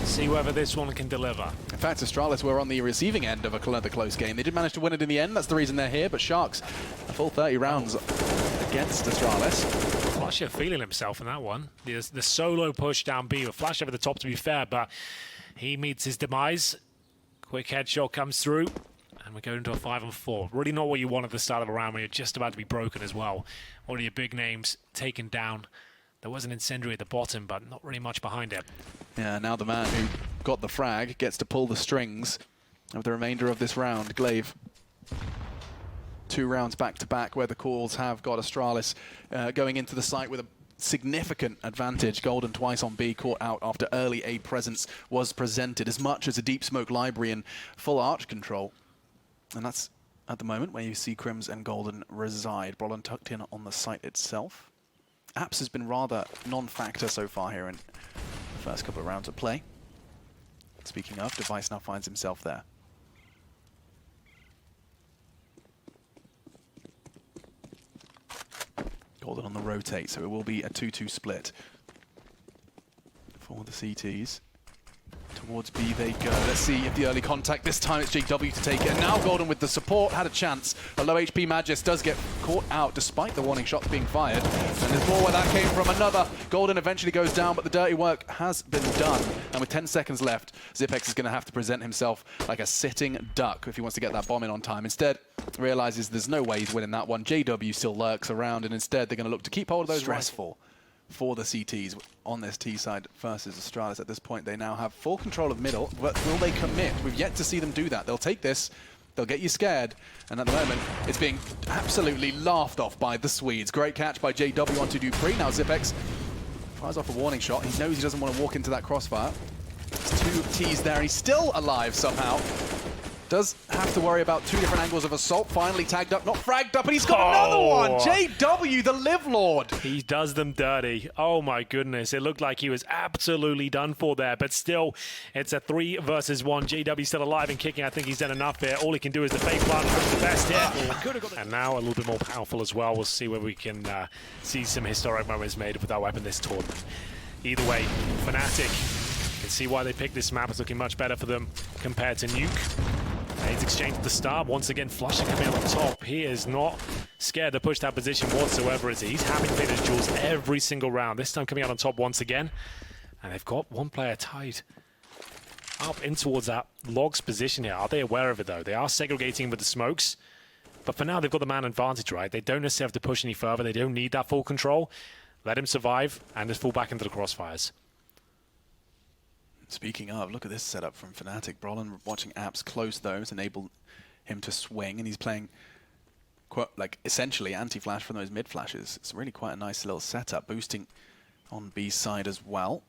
See whether this one can deliver. In fact, Astralis were on the receiving end of another close game. They did manage to win it in the end. That's the reason they're here. But Sharks, a full 30 rounds against Astralis. Flasher feeling himself in that one. The solo push down B with Flash over the top, to be fair, but he meets his demise. Quick headshot comes through. And we're going into a 5-on-4. Really not what you want at the start of a round when you're just about to be broken as well. One of your big names taken down. There was an incendiary at the bottom, but not really much behind it. Yeah, now the man who got the frag gets to pull the strings of the remainder of this round. Glaive. 2 rounds back-to-back where the calls have got Astralis going into the site with a significant advantage. Golden twice on B, caught out after early A presence was presented, as much as a deep smoke library and full arch control. And that's at the moment where you see Crims and Golden reside. Brolin tucked in on the site itself. Apps has been rather non-factor so far here in the first couple of rounds of play. Speaking of, Device now finds himself there. Golden on the rotate, so it will be a 2-2 split for the CTs. Towards B they go. Let's see if the early contact, this time it's JW to take it. And now Golden with the support had a chance. A low HP Magis does get caught out despite the warning shots being fired. And there's more where that came from. Another. Golden eventually goes down, but the dirty work has been done. And with 10 seconds left, xyp is going to have to present himself like a sitting duck if he wants to get that bomb in on time. Instead, realizes there's no way he's winning that one. JW still lurks around, and instead they're going to look to keep hold of those stressful for the CTs on this T side versus Astralis. At this point, they now have full control of middle, but will they commit? We've yet to see them do that. They'll take this, they'll get you scared, and at the moment, it's being absolutely laughed off by the Swedes. Great catch by JW onto Dupree. Now xyp fires off a warning shot. He knows he doesn't want to walk into that crossfire. There's 2 Ts there, he's still alive somehow. Does have to worry about 2 different angles of assault. Finally tagged up, not fragged up, and he's got another one! JW, the Live Lord! He does them dirty. Oh my goodness, it looked like he was absolutely done for there, but still, it's a 3 versus 1. JW still alive and kicking. I think he's done enough here. All he can do is the fake plant, the best here. And now a little bit more powerful as well. We'll see whether we can see some historic moments made with that weapon this tournament. Either way, Fnatic, you can see why they picked this map. It's looking much better for them compared to Nuke. He's exchanged the start. Once again, Flusher coming out on top. He is not scared to push that position whatsoever, is he? He's having to play his jewels every single round. This time coming out on top once again. And they've got one player tied up in towards that Logs position here. Are they aware of it, though? They are segregating with the smokes. But for now, they've got the man advantage, right? They don't necessarily have to push any further. They don't need that full control. Let him survive and just fall back into the crossfires. Speaking of, look at this setup from Fnatic. Brolin watching Apps close those, enable him to swing, and he's playing like essentially anti-flash from those mid-flashes. It's really quite a nice little setup, boosting on B's side as well.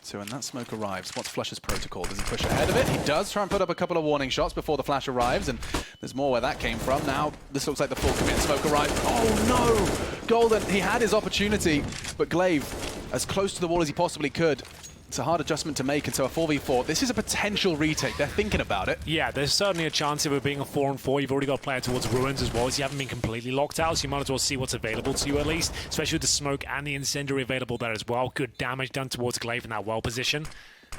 So when that smoke arrives, what's Flush's protocol? Does he push ahead of it? He does try and put up a couple of warning shots before the flash arrives, and there's more where that came from. Now, this looks like the full commit smoke arrives. Oh no! Golden, he had his opportunity, but glaive, as close to the wall as he possibly could. It's a hard adjustment to make, and so a 4v4. This is a potential retake. They're thinking about it. Yeah, there's certainly a chance of it being a 4-on-4. You've already got a player towards Ruins as well, so you haven't been completely locked out, so you might as well see what's available to you at least, especially with the smoke and the incendiary available there as well. Good damage done towards glaive in that well position.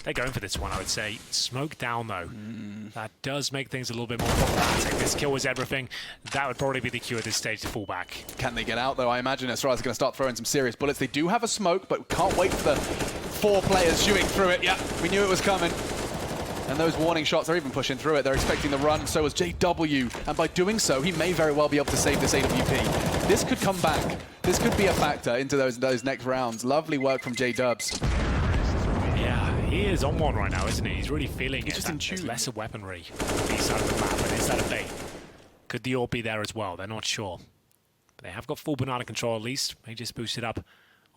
They're going for this one, I would say. Smoke down, though. That does make things a little bit more problematic. This kill was everything. That would probably be the cue at this stage to fall back. Can they get out, though? I imagine Astralis is going to start throwing some serious bullets. They do have a smoke, but can't wait for the 4 players shooting through it. Yeah, we knew it was coming. And those warning shots are even pushing through it. They're expecting the run, so was JW. And by doing so, he may very well be able to save this AWP. This could come back. This could be a factor into those next rounds. Lovely work from J-Dubs. He is on one right now, isn't he? He's really feeling it. Just in tune. There's lesser weaponry on the side of the map, and is that a bait? Could the AWP be there as well? They're not sure. But they have got full banana control at least. They just boost it up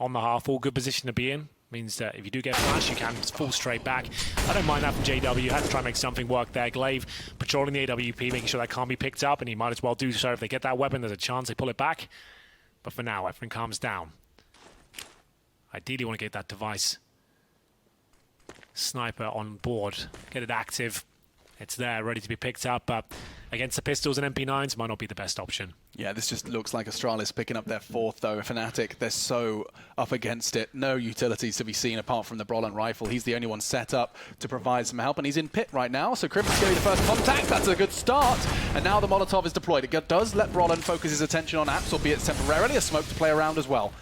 on the half. All good position to be in. Means that if you do get flash, you can fall straight back. I don't mind that from JW. Had to try and make something work there. Glaive patrolling the AWP, making sure that can't be picked up, and he might as well do so. If they get that weapon, there's a chance they pull it back. But for now, everything calms down. Ideally, want to get that device sniper on board, get it active. It's there, ready to be picked up, but against the pistols and MP9s might not be the best option. Yeah, this just looks like Astralis picking up their 4th, though. Fnatic, they're so up against it. No utilities to be seen apart from the Brolin rifle. He's the only one set up to provide some help, and he's in pit right now, so Crim's getting the first contact. That's a good start. And now the Molotov is deployed. It does let Brolin focus his attention on apps, albeit temporarily. A smoke to play around as well.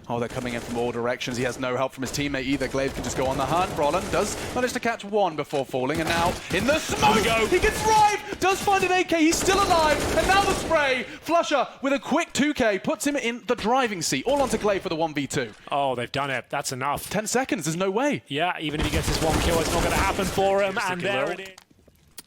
Oh, they're coming in from all directions. He has no help from his teammate either. Glaive can just go on the hunt. Brolin does manage to catch one before falling, and now in the smoke, he can thrive! Does find an AK, he's still alive, and now the spray! Flusher with a quick 2K puts him in the driving seat, all onto Glaive for the 1v2. Oh, they've done it. That's enough. 10 seconds, there's no way. Yeah, even if he gets his 1 kill, it's not going to happen for him, and there it is.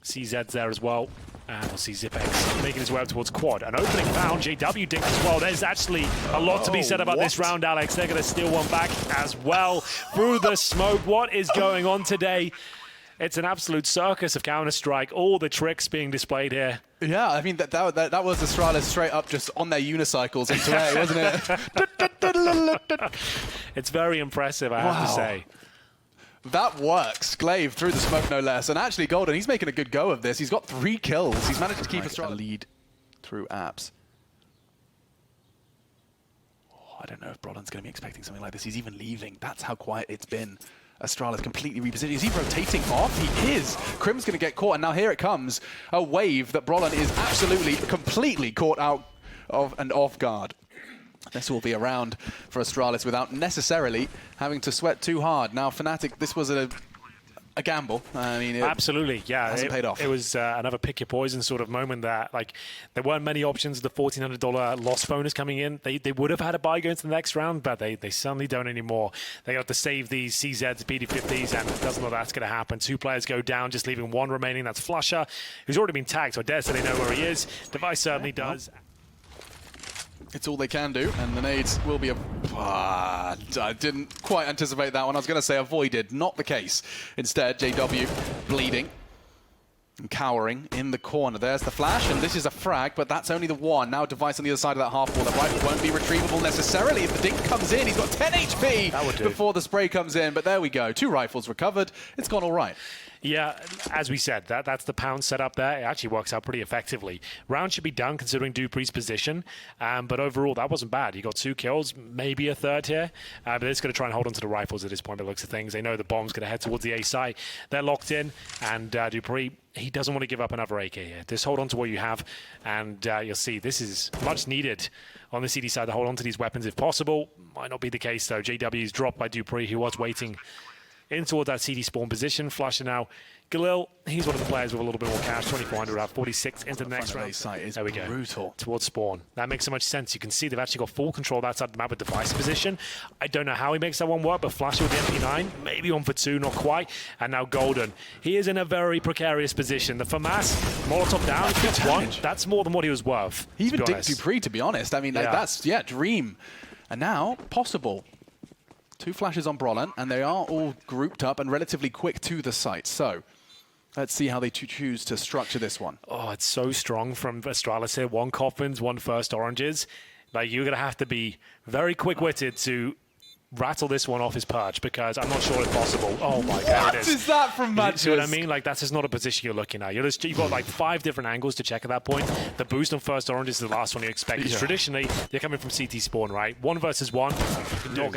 CZ's there as well. And we'll see Zipex making his way up towards quad. An opening found, JW Dink as well. There's actually a lot to be said about this round, Alex. They're going to steal one back as well through the smoke. What is going on today? It's an absolute circus of Counter-Strike. All the tricks being displayed here. Yeah, I mean, that was Astralis straight up just on their unicycles into A, wasn't it? It's very impressive, I have to say. That works. Glaive through the smoke, no less. And actually, Golden, he's making a good go of this. He's got 3 kills. He's managed to keep a lead through apps. Oh, I don't know if Brolin's going to be expecting something like this. He's even leaving. That's how quiet it's been. Astralis completely repositioned. Is he rotating off? He is. Crim's going to get caught, and now here it comes. A wave that Brolin is absolutely, completely caught out of and off guard. This will be around for Astralis without necessarily having to sweat too hard. Now, Fnatic, this was a gamble. I mean, absolutely, yeah. Hasn't paid off. It was another pick your poison sort of moment that, like, there weren't many options. The $1,400 loss bonus coming in. They would have had a buy going to the next round, but they certainly don't anymore. They got to save these CZs, PD50s, and it doesn't look like that's going to happen. 2 players go down, just leaving 1 remaining. That's Flusher, who's already been tagged, so I dare say they know where he is. Device certainly does. It's all they can do, and the nades will be I didn't quite anticipate that one. I was going to say avoided. Not the case. Instead, JW bleeding and cowering in the corner. There's the flash, and this is a frag, but that's only the 1. Now device on the other side of that half wall. The rifle won't be retrievable necessarily if the dink comes in. He's got 10 HP before the spray comes in, but there we go. 2 rifles recovered. It's gone all right. Yeah, as we said, that's the pound setup there. It actually works out pretty effectively. Round should be done considering dupree's position, but overall that wasn't bad. He got 2 kills, maybe a 3rd here, but they're just going to try and hold on to the rifles at this point by the looks of things. They know the bomb's going to head towards the A side. They're locked in, and dupreeh, he doesn't want to give up another AK here. Just hold on to what you have, and you'll see this is much needed on the CD side to hold on to these weapons if possible. Might not be the case though. JW is dropped by dupreeh, who was waiting in towards that CD spawn position. Flusher now. Galil, he's one of the players with a little bit more cash. 2,400 out, 46 into the next round. There we go. Brutal. Towards spawn. That makes so much sense. You can see they've actually got full control of that side of the map with device position. I don't know how he makes that one work, but Flusher with the MP9, maybe 1 for 2, not quite. And now Golden. He is in a very precarious position. The FAMAS, Molotov down, gets one. That's more than what he was worth. He even dicked Dupree, to be honest. I mean, that's, dream. And now, possible. 2 flashes on Brolin, and they are all grouped up and relatively quick to the site. So, let's see how they choose to structure this one. Oh, it's so strong from Astralis here. 1 coffins, 1 first oranges. Like, you're going to have to be very quick-witted to rattle this one off his perch, because I'm not sure it's possible. Oh my God, it is. What is that from Magisk? You see what I mean? Like, that's just not a position you're looking at. You've got like 5 different angles to check at that point. The boost on first orange is the last one you expect. Because traditionally, they're coming from CT spawn, right? 1 versus 1.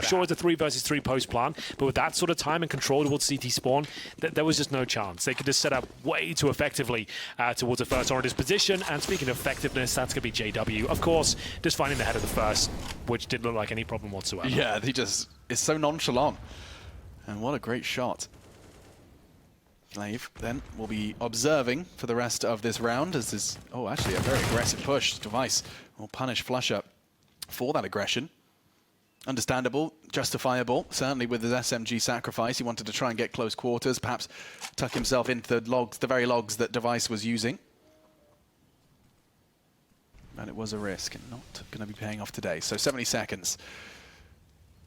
Sure, it's a 3 versus 3 post plan, but with that sort of time and control towards CT spawn, there was just no chance. They could just set up way too effectively towards the first orange's position. And speaking of effectiveness, that's going to be JW. Of course, just finding the head of the first, which didn't look like any problem whatsoever. Yeah, he just is so nonchalant. And what a great shot. Glaive then will be observing for the rest of this round as this, actually a very aggressive push. Device will punish Flusher for that aggression. Understandable, justifiable, certainly with his SMG sacrifice. He wanted to try and get close quarters, perhaps tuck himself into the logs, the very logs that Device was using. And it was a risk and not going to be paying off today. So 70 seconds.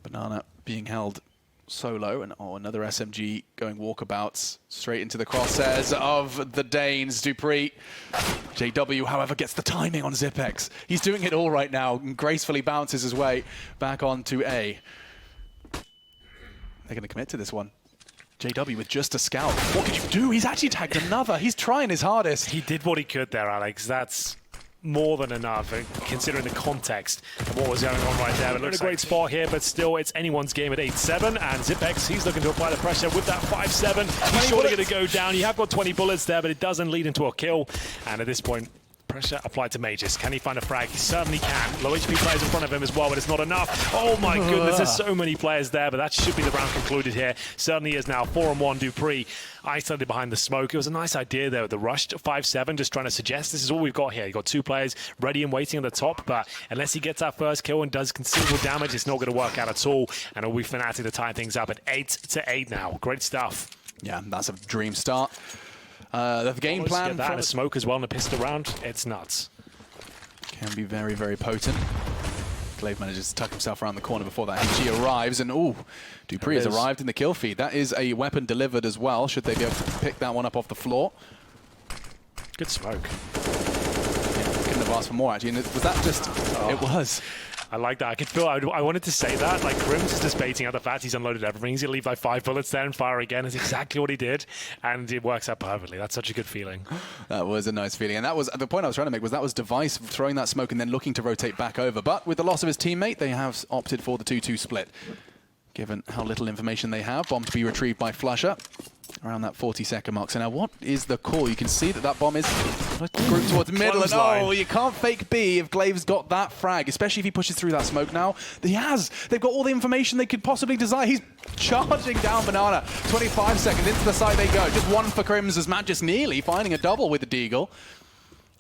Banana being held solo, and another SMG going walkabouts straight into the crosshairs of the Danes. Dupree. JW, however, gets the timing on Zypex. He's doing it all right now and gracefully bounces his way back onto A. They're going to commit to this one. JW with just a scout. What could you do? He's actually tagged another. He's trying his hardest. He did what he could there, Alex. That's more than enough, considering the context of what was going on right there. But they're in a great spot here, but still, it's anyone's game at 8-7. And Zypex, he's looking to apply the pressure with that 5-7. He's surely going to go down. You have got 20 bullets there, but it doesn't lead into a kill. And at this point, pressure applied to Majors. Can he find a frag? He certainly can. Low HP players in front of him as well, but it's not enough. Oh my goodness, there's so many players there, but that should be the round concluded here. Certainly is now. 4-on-1 Dupree isolated behind the smoke. It was a nice idea there with the rush to 5-7, just trying to suggest this is all we've got here. You've got 2 players ready and waiting on the top, but unless he gets that first kill and does considerable damage, it's not going to work out at all. And it'll be Fnatic to tie things up at 8-8 now. Great stuff. Yeah, that's a dream start. The game plan get that and a smoke as well and a pistol round. It's nuts. Can be very, very potent. Glaive manages to tuck himself around the corner before that HG arrives, and Dupree has arrived in the kill feed. That is a weapon delivered as well, should they be able to pick that one up off the floor. Good smoke. Yeah, couldn't have asked for more, actually. And was that just... It was. I like that. I could feel I wanted to say that. Like, Grims is just baiting out the fact he's unloaded everything. He's going to leave like 5 bullets there and fire again. That's exactly what he did. And it works out perfectly. That's such a good feeling. That was a nice feeling. And that was the point I was trying to make, was that was Device throwing that smoke and then looking to rotate back over. But with the loss of his teammate, they have opted for the 2-2 split. Given how little information they have, bomb to be retrieved by Flusher around that 40-second mark. So now what is the call? You can see that that bomb is grouped towards middle. And you can't fake B if Glaive's got that frag, especially if he pushes through that smoke now. He has. They've got all the information they could possibly desire. He's charging down Banana. 25 seconds into the side they go. Just 1 for Crims as Matt just nearly finding a double with the Deagle.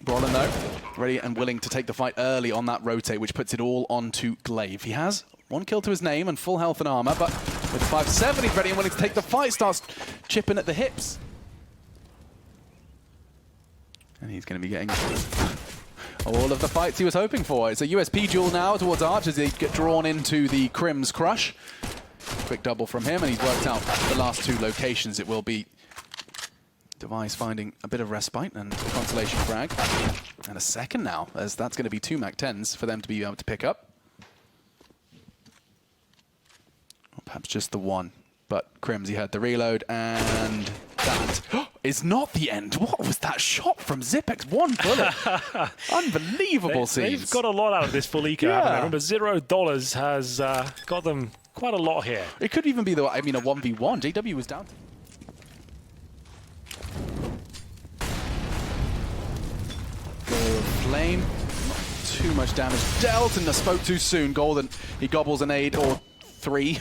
Brolin, though, ready and willing to take the fight early on that rotate, which puts it all onto Glaive. He has 1 kill to his name and full health and armor, but with 5-7, he's ready and willing to take the fight, starts chipping at the hips. And he's going to be getting all of the fights he was hoping for. It's a USP duel now towards Arch as they get drawn into the Crims crush. Quick double from him, and he's worked out the last 2 locations. It will be Device finding a bit of respite and consolation frag. And a second now, as that's going to be 2 MAC-10s for them to be able to pick up. Or perhaps just the 1. But Crims, he had the reload, and that is not the end. What was that shot from Zypex? 1 bullet. Unbelievable scenes. They've got a lot out of this full eco, haven't they? Remember, $0 has got them quite a lot here. It could even be, a 1v1. JW was down. Flame, not too much damage dealt, and spoke too soon. Golden, he gobbles an 8 or 3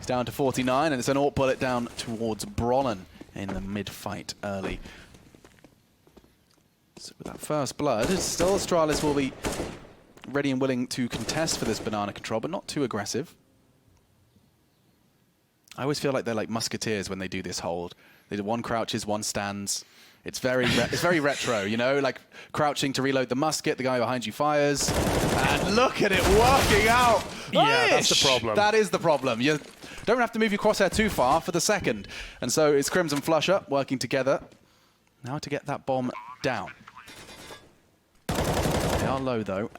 He's down to 49, and it's an AWP bullet down towards Brolin in the mid-fight early. So with that first blood, still Astralis will be ready and willing to contest for this banana control, but not too aggressive. I always feel like they're like musketeers when they do this hold. They do one crouches, one stands. It's very retro, you know, like crouching to reload the musket, the guy behind you fires, and look at it working out. Yeah, that's the problem. That is the problem. You don't have to move your crosshair too far for the second. And so it's Crimson Flusher working together. Now to get that bomb down. They are low though.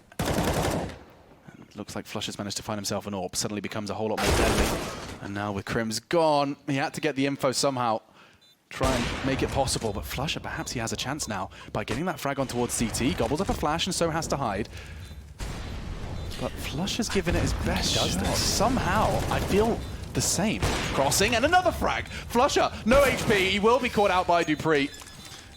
Looks like Flusher's managed to find himself an AWP. Suddenly becomes a whole lot more deadly. And now with Crim's gone, he had to get the info somehow. Try and make it possible, but Flusher, perhaps he has a chance now by getting that frag on towards CT. Gobbles up a flash and so has to hide. But Flusher's given it his best shot. Somehow, I feel the same. Crossing and another frag. Flusher, no HP. He will be caught out by Dupree.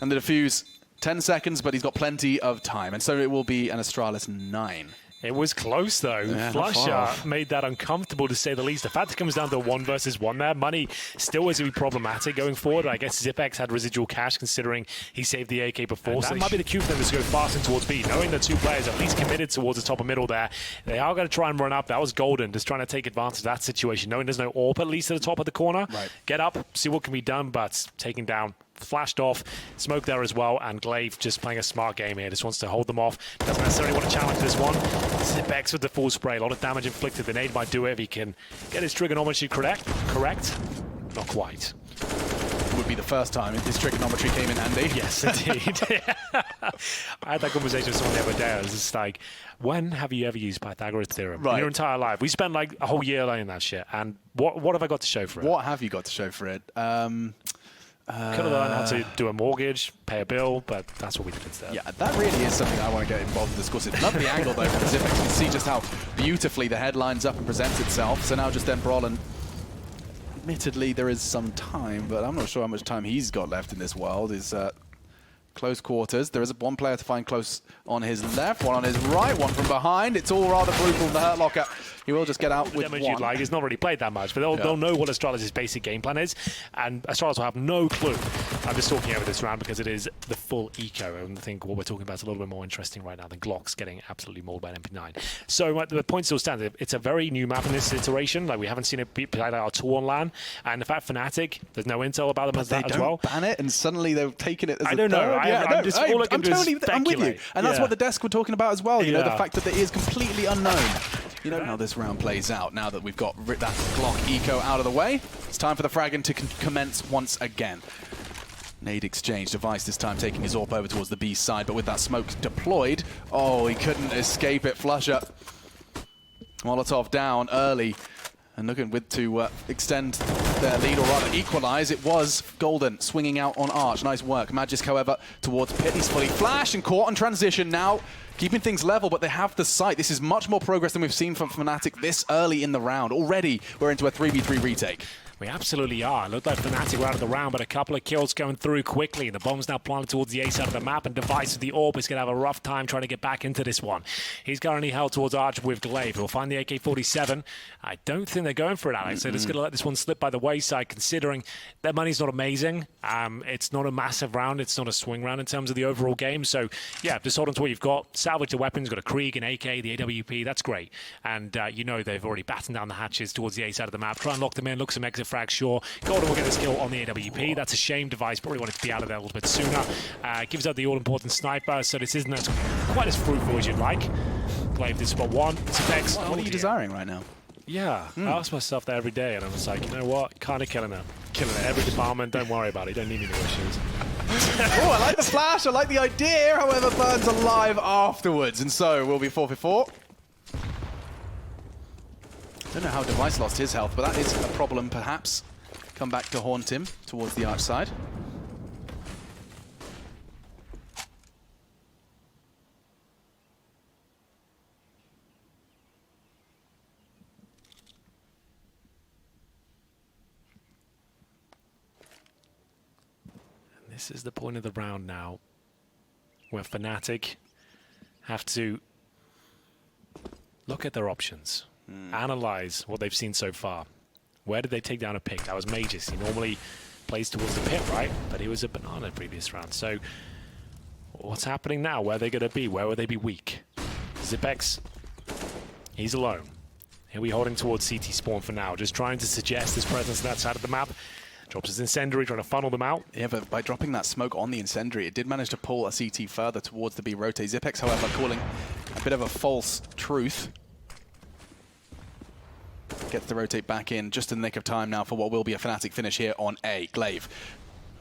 And the defuse, 10 seconds, but he's got plenty of time. And so it will be an Astralis 9. It was close, though. Yeah, Flusher made that uncomfortable, to say the least. The fact it comes down to 1 versus 1 there, money still is going to be problematic going forward. I guess Zipex had residual cash, considering he saved the AK before. And that might be the cue for them to go fast in towards B, knowing the 2 players at least committed towards the top and middle there. They are going to try and run up. That was golden, just trying to take advantage of that situation, knowing there's no AWP at least at the top of the corner. Right. Get up, see what can be done, but taking down. Flashed off, smoke there as well, and Glaive just playing a smart game here. Just wants to hold them off. Doesn't necessarily want to challenge this one. Zipex with the full spray. A lot of damage inflicted. The nade might do it if he can get his trigonometry correct. Not quite. Would be the first time this trigonometry came in handy. Yes, indeed. I had that conversation with someone the other day. I was just like, when have you ever used Pythagoras theorem in your entire life? We spent like a whole year learning that shit. And what have I got to show for it? What have you got to show for it? Could have learned how to do a mortgage, pay a bill, but that's what we did instead. Yeah, that really is something I want to get involved in discussing. Lovely angle though from Zipex. You can see just how beautifully the head lines up and presents itself. So now just then Brolin. Admittedly, there is some time, but I'm not sure how much time he's got left in this world. Is close quarters. There is one player to find close on his left, one on his right, one from behind. It's all rather brutal in the Hurt Locker. He will just get out with one. You'd like. He's not really played that much, but they'll know what Astralis' basic game plan is, and Astralis will have no clue. I'm just talking over this round because it is the full eco, and I think what we're talking about is a little bit more interesting right now than Glock's getting absolutely mauled by an MP9. So the point still stands. It's a very new map in this iteration. Like, we haven't seen it be played out at all on LAN, and the fact Fnatic, there's no intel about them as that as well. Ban it, and suddenly they've taken it as I don't know. I'm with you. And that's what the desk were talking about as well. You know, the fact that it is completely unknown. You know how this round plays out now that we've got that Glock eco out of the way. It's time for the Fragging to commence once again. Nade exchange. Device this time taking his AWP over towards the B side, but with that smoke deployed, oh, he couldn't escape it. Flusher. Molotov down early. And looking to extend their lead, or rather equalize. It was Golden swinging out on Arch. Nice work. Magisk, however, towards Pit. He's fully flashed and caught on transition now. Keeping things level, but they have the sight. This is much more progress than we've seen from Fnatic this early in the round. Already, we're into a 3v3 retake. We absolutely are. It looked like Fnatic were out of the round, but a couple of kills going through quickly. The bomb's now planted towards the A side of the map, and Device with the AWP is going to have a rough time trying to get back into this one. He's currently held towards Arch with Glaive. He'll find the AK-47. I don't think they're going for it, Alex. They're just going to let this one slip by the wayside, considering their money's not amazing. It's not a massive round. It's not a swing round in terms of the overall game. So, yeah, just hold on to what you've got. Salvage the weapons. Got a Krieg, an AK, the AWP. That's great. And you know they've already battened down the hatches towards the A side of the map. Try and lock them in. Look some exit frags, sure. Golden will get his kill on the AWP. That's a shame. Device probably wanted to be out of there a little bit sooner. Gives out the all-important sniper, so this isn't quite as fruitful as you'd like. Glaive did spot one. Zipex. What are you desiring right now? Yeah, I ask myself that every day, and I'm just like, you know what? Kind of killing it. Killing it. Every department, don't worry about it. You don't need any more issues. Oh, I like the flash. I like the idea. However, burns alive afterwards, and so we'll be 4-4. Don't know how Device lost his health, but that is a problem, perhaps. Come back to haunt him towards the arch side. This is the point of the round now where Fnatic have to look at their options, analyze what they've seen so far. Where did they take down a pick? That was Mages. He normally plays towards the pit, right? But he was a banana previous round. So what's happening now? Where are they going to be? Where will they be weak? Zipex, he's alone. Here we holding towards CT spawn for now, just trying to suggest his presence on that side of the map. Drops his incendiary, trying to funnel them out. Yeah, but by dropping that smoke on the incendiary, it did manage to pull a CT further towards the B rotate. Zipex, however, calling a bit of a false truth. Gets the rotate back in just in the nick of time now for what will be a Fnatic finish here on A. Glaive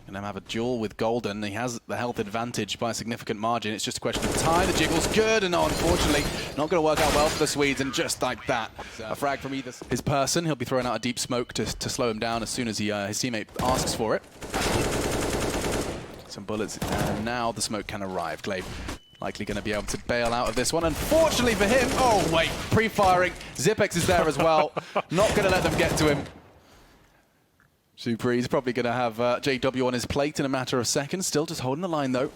gonna have a duel with Golden. He has the health advantage by a significant margin. It's just a question of time. The jiggle's good, and unfortunately, not going to work out well for the Swedes. And just like that, a frag from either his person. He'll be throwing out a deep smoke to slow him down as soon as his teammate asks for it. Some bullets, and now the smoke can arrive. Glaive likely going to be able to bail out of this one. Unfortunately for him, oh wait, pre-firing. Zipex is there as well. Not going to let them get to him. Super, he's probably going to have JW on his plate in a matter of seconds. Still just holding the line, though.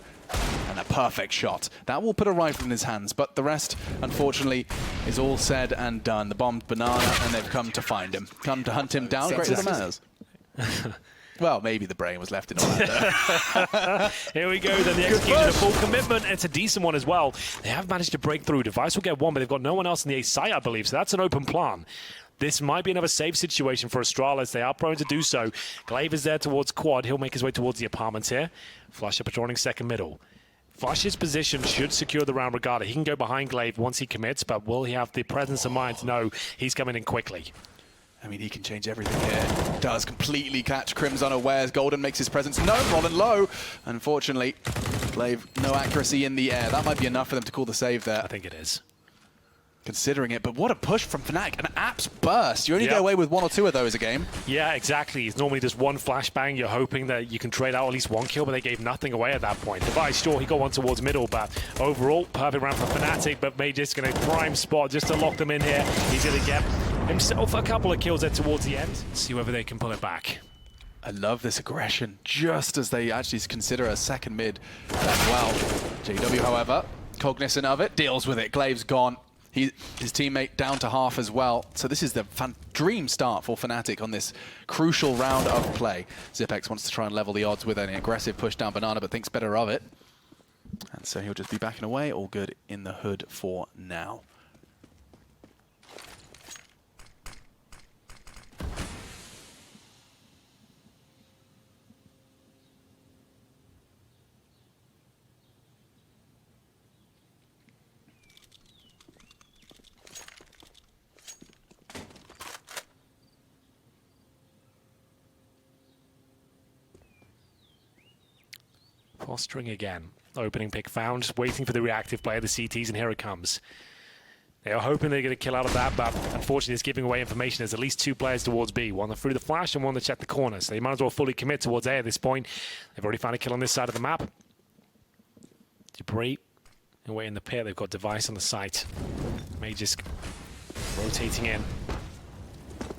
And a perfect shot. That will put a rifle in his hands, but the rest, unfortunately, is all said and done. The bombed banana, and they've come to find him. Come to hunt him down. Great little manners. Well, maybe the brain was left in Orlando. Here we go, then the execution of full commitment. It's a decent one as well. They have managed to break through. Device will get one, but they've got no one else in the A site, I believe, so that's an open plan. This might be another safe situation for Astralis. They are prone to do so. Glaive is there towards quad. He'll make his way towards the apartments here. Flusher patrolling second middle. Flush's position should secure the round regardless. He can go behind Glaive once he commits, but will he have the presence of mind to know he's coming in quickly? I mean, he can change everything here. Does completely catch Crims unawares. Golden makes his presence known. Rolling low. Unfortunately, Glaive, no accuracy in the air. That might be enough for them to call the save there. I think it is. Considering it, but what a push from Fnatic. An apps burst. You only get away with one or two of those a game. Yeah, exactly. It's normally just one flashbang. You're hoping that you can trade out at least one kill, but they gave nothing away at that point. Device, sure, he got one towards middle, but overall, perfect round for Fnatic, but Major's going to prime spot just to lock them in here. He's going to get himself a couple of kills there towards the end. See whether they can pull it back. I love this aggression, just as they actually consider a second mid as well. JW, however, cognizant of it, deals with it. Glaive's gone. His teammate down to half as well. So this is the dream start for Fnatic on this crucial round of play. Zipex wants to try and level the odds with an aggressive push down banana, but thinks better of it. And so he'll just be backing away. All good in the hood for now. Fostering again. Opening pick found, just waiting for the reactive play of the CTs, and here it comes. They are hoping they're going to kill out of that, but unfortunately it's giving away information. There's at least two players towards B, one through the flash and one to check the corner, so they might as well fully commit towards A at this point. They've already found a kill on this side of the map. Debris away in the pit. They've got Device on the site. Majors rotating in.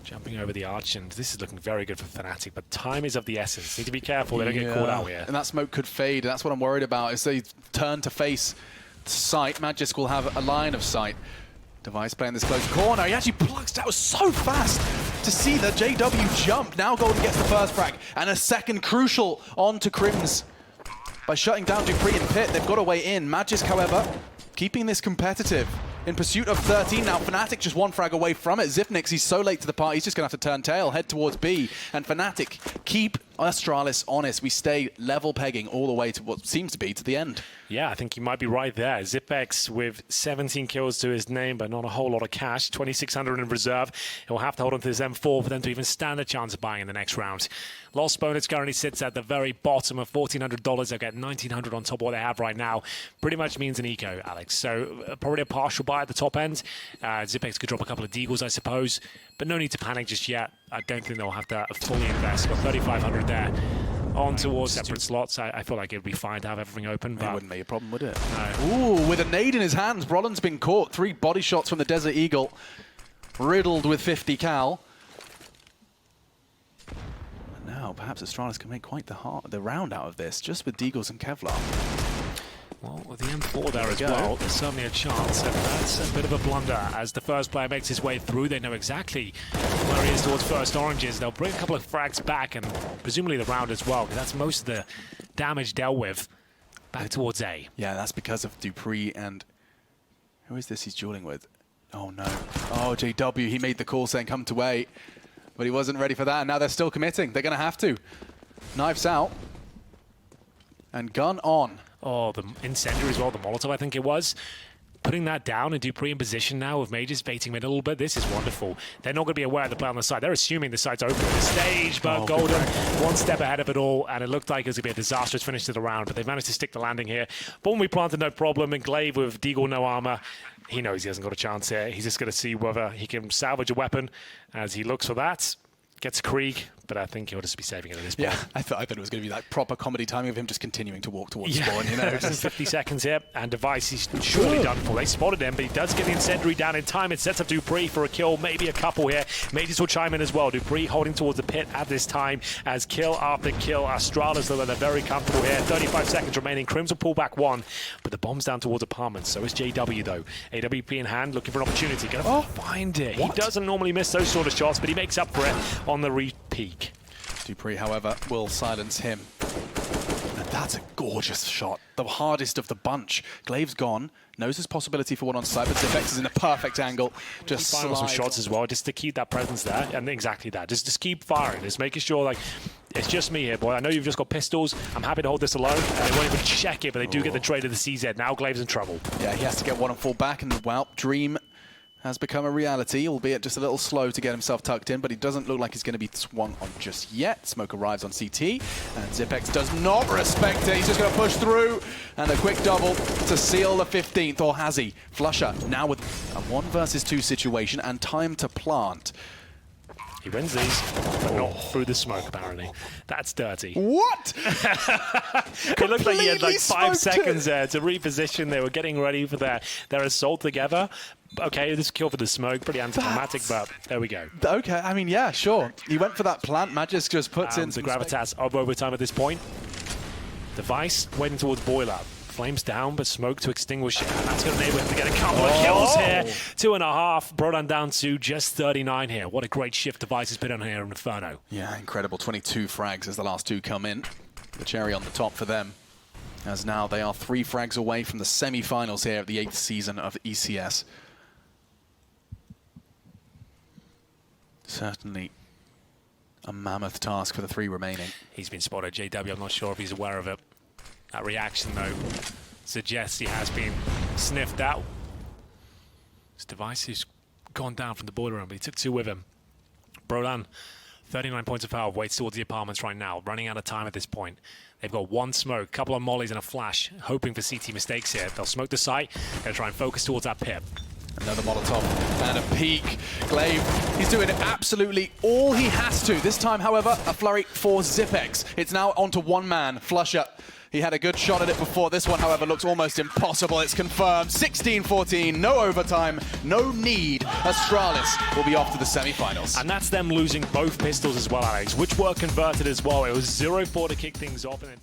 Jumping over the arch, and this is looking very good for Fnatic, but time is of the essence. Need to be careful they don't get caught out here. And that smoke could fade, and that's what I'm worried about. As they turn to face sight, Magisk will have a line of sight. Device playing this close corner. He actually plugs out so fast to see the JW jump. Now Golden gets the first frag, and a second crucial onto Crims. By shutting down Dupree and Pit, they've got a way in. Magisk, however, keeping this competitive. In pursuit of 13 now, Fnatic just one frag away from it. Zipnix, he's so late to the party, he's just going to have to turn tail, head towards B. And Fnatic keep Astralis honest. We stay level pegging all the way to what seems to be to the end. Yeah, I think you might be right there. Zipex with 17 kills to his name, but not a whole lot of cash. 2,600 in reserve. He'll have to hold on to his M4 for them to even stand a chance of buying in the next round. Lost bonus currently sits at the very bottom of $1,400. They'll get $1,900 on top of what they have right now. Pretty much means an eco, Alex. So probably a partial buy at the top end. Zipex could drop a couple of deagles, I suppose, but no need to panic just yet. I don't think they'll have to fully invest. Got 3,500 there. On towards separate slots. I feel like it would be fine to have everything open. But it wouldn't be a problem, would it? No. Ooh, with a nade in his hands, Brolin's been caught. 3 body shots from the Desert Eagle. Riddled with 50 cal. And now, perhaps Astralis can make quite the round out of this, just with Deagles and Kevlar. Well, with the M4 there as well, there's certainly a chance, and that's a bit of a blunder as the first player makes his way through. They know exactly where he is towards first oranges. They'll bring a couple of frags back, and presumably the round as well, because that's most of the damage dealt with. Back towards A. Yeah, that's because of dupreeh and... Who is this he's dueling with? Oh, no. Oh, JW, he made the call saying come to A, but he wasn't ready for that, and now they're still committing. They're going to have to. Knives out. And gun on. Oh, the incendiary as well, the Molotov, I think it was. Putting that down and dupreeh in position now with Mages baiting mid a little bit. This is wonderful. They're not going to be aware of the play on the side. They're assuming the side's open at the stage, but Golden one step ahead of it all, and it looked like it was going to be a disastrous finish to the round, but they've managed to stick the landing here. Bomb we planted, no problem, and Glaive with Deagle no armor. He knows he hasn't got a chance here. He's just going to see whether he can salvage a weapon as he looks for that. Gets Krieg, but I think he'll just be saving it at this point. Yeah, I thought it was going to be like proper comedy timing of him just continuing to walk towards spawn, you know. Just 50 seconds here, and Device is surely done for. They spotted him, but he does get the incendiary down in time. It sets up dupreeh for a kill, maybe a couple here. Mages will chime in as well. dupreeh holding towards the pit at this time as kill after kill. Astralis, though, they're very comfortable here. 35 seconds remaining. Crims will pull back one, but the bomb's down towards apartments. So is JW, though. AWP in hand, looking for an opportunity. Gonna find it. What? He doesn't normally miss those sort of shots, but he makes up for it on the repeat. dupreeh, however, will silence him. And that's a gorgeous shot. The hardest of the bunch. Glaive's gone. Knows there's possibility for one on site, but Zipx is in a perfect angle. Just firing some shots as well, just to keep that presence there. And exactly that. Just keep firing. Just making sure, like, it's just me here, boy. I know you've just got pistols. I'm happy to hold this alone. And they won't even check it, but they do get the trade of the CZ. Now Glaive's in trouble. Yeah, he has to get one and fall back, and well, Dream has become a reality, albeit just a little slow to get himself tucked in, but he doesn't look like he's going to be swung on just yet. Smoke arrives on CT, and Zipx does not respect it. He's just going to push through, and a quick double to seal the 15th, or has he? Flusher now with a 1 versus 2 situation and time to plant. He wins these, but not through the smoke, apparently. That's dirty. What? It looked like he had like 5 seconds there to reposition. They were getting ready for their assault together. Okay, this kill for the smoke, pretty anticlimactic, but there we go. Okay, I mean, yeah, sure. He went for that plant. Magisk just puts in the gravitas of overtime at this point. Device waiting towards boiler. Flames down, but smoke to extinguish it. And that's going to enable him to get a couple of kills here. 2.5. Brodan down to just 39 here. What a great shift Device has been on here in Inferno. Yeah, incredible. 22 frags as the last 2 come in. The cherry on the top for them. As now they are 3 frags away from the semi-finals here of the 8th season of ECS. Certainly a mammoth task for the 3 remaining. He's been spotted, JW. I'm not sure if he's aware of it. That reaction, though, suggests he has been sniffed out. His Device has gone down from the boiler room, but he took 2 with him. Brodan, 39 points of power, waits towards the apartments right now, running out of time at this point. They've got 1 smoke, couple of mollies and a flash, hoping for CT mistakes here. They'll smoke the site, they'll try and focus towards that pit. Another Molotov and a peek. Glaive, he's doing absolutely all he has to. This time, however, a flurry for Zipx. It's now onto 1 man, Flusher. He had a good shot at it before. This one, however, looks almost impossible. It's confirmed. 16-14, no overtime, no need. Astralis will be off to the semi-finals. And that's them losing both pistols as well, Alex, which were converted as well. It was 0-4 to kick things off. And then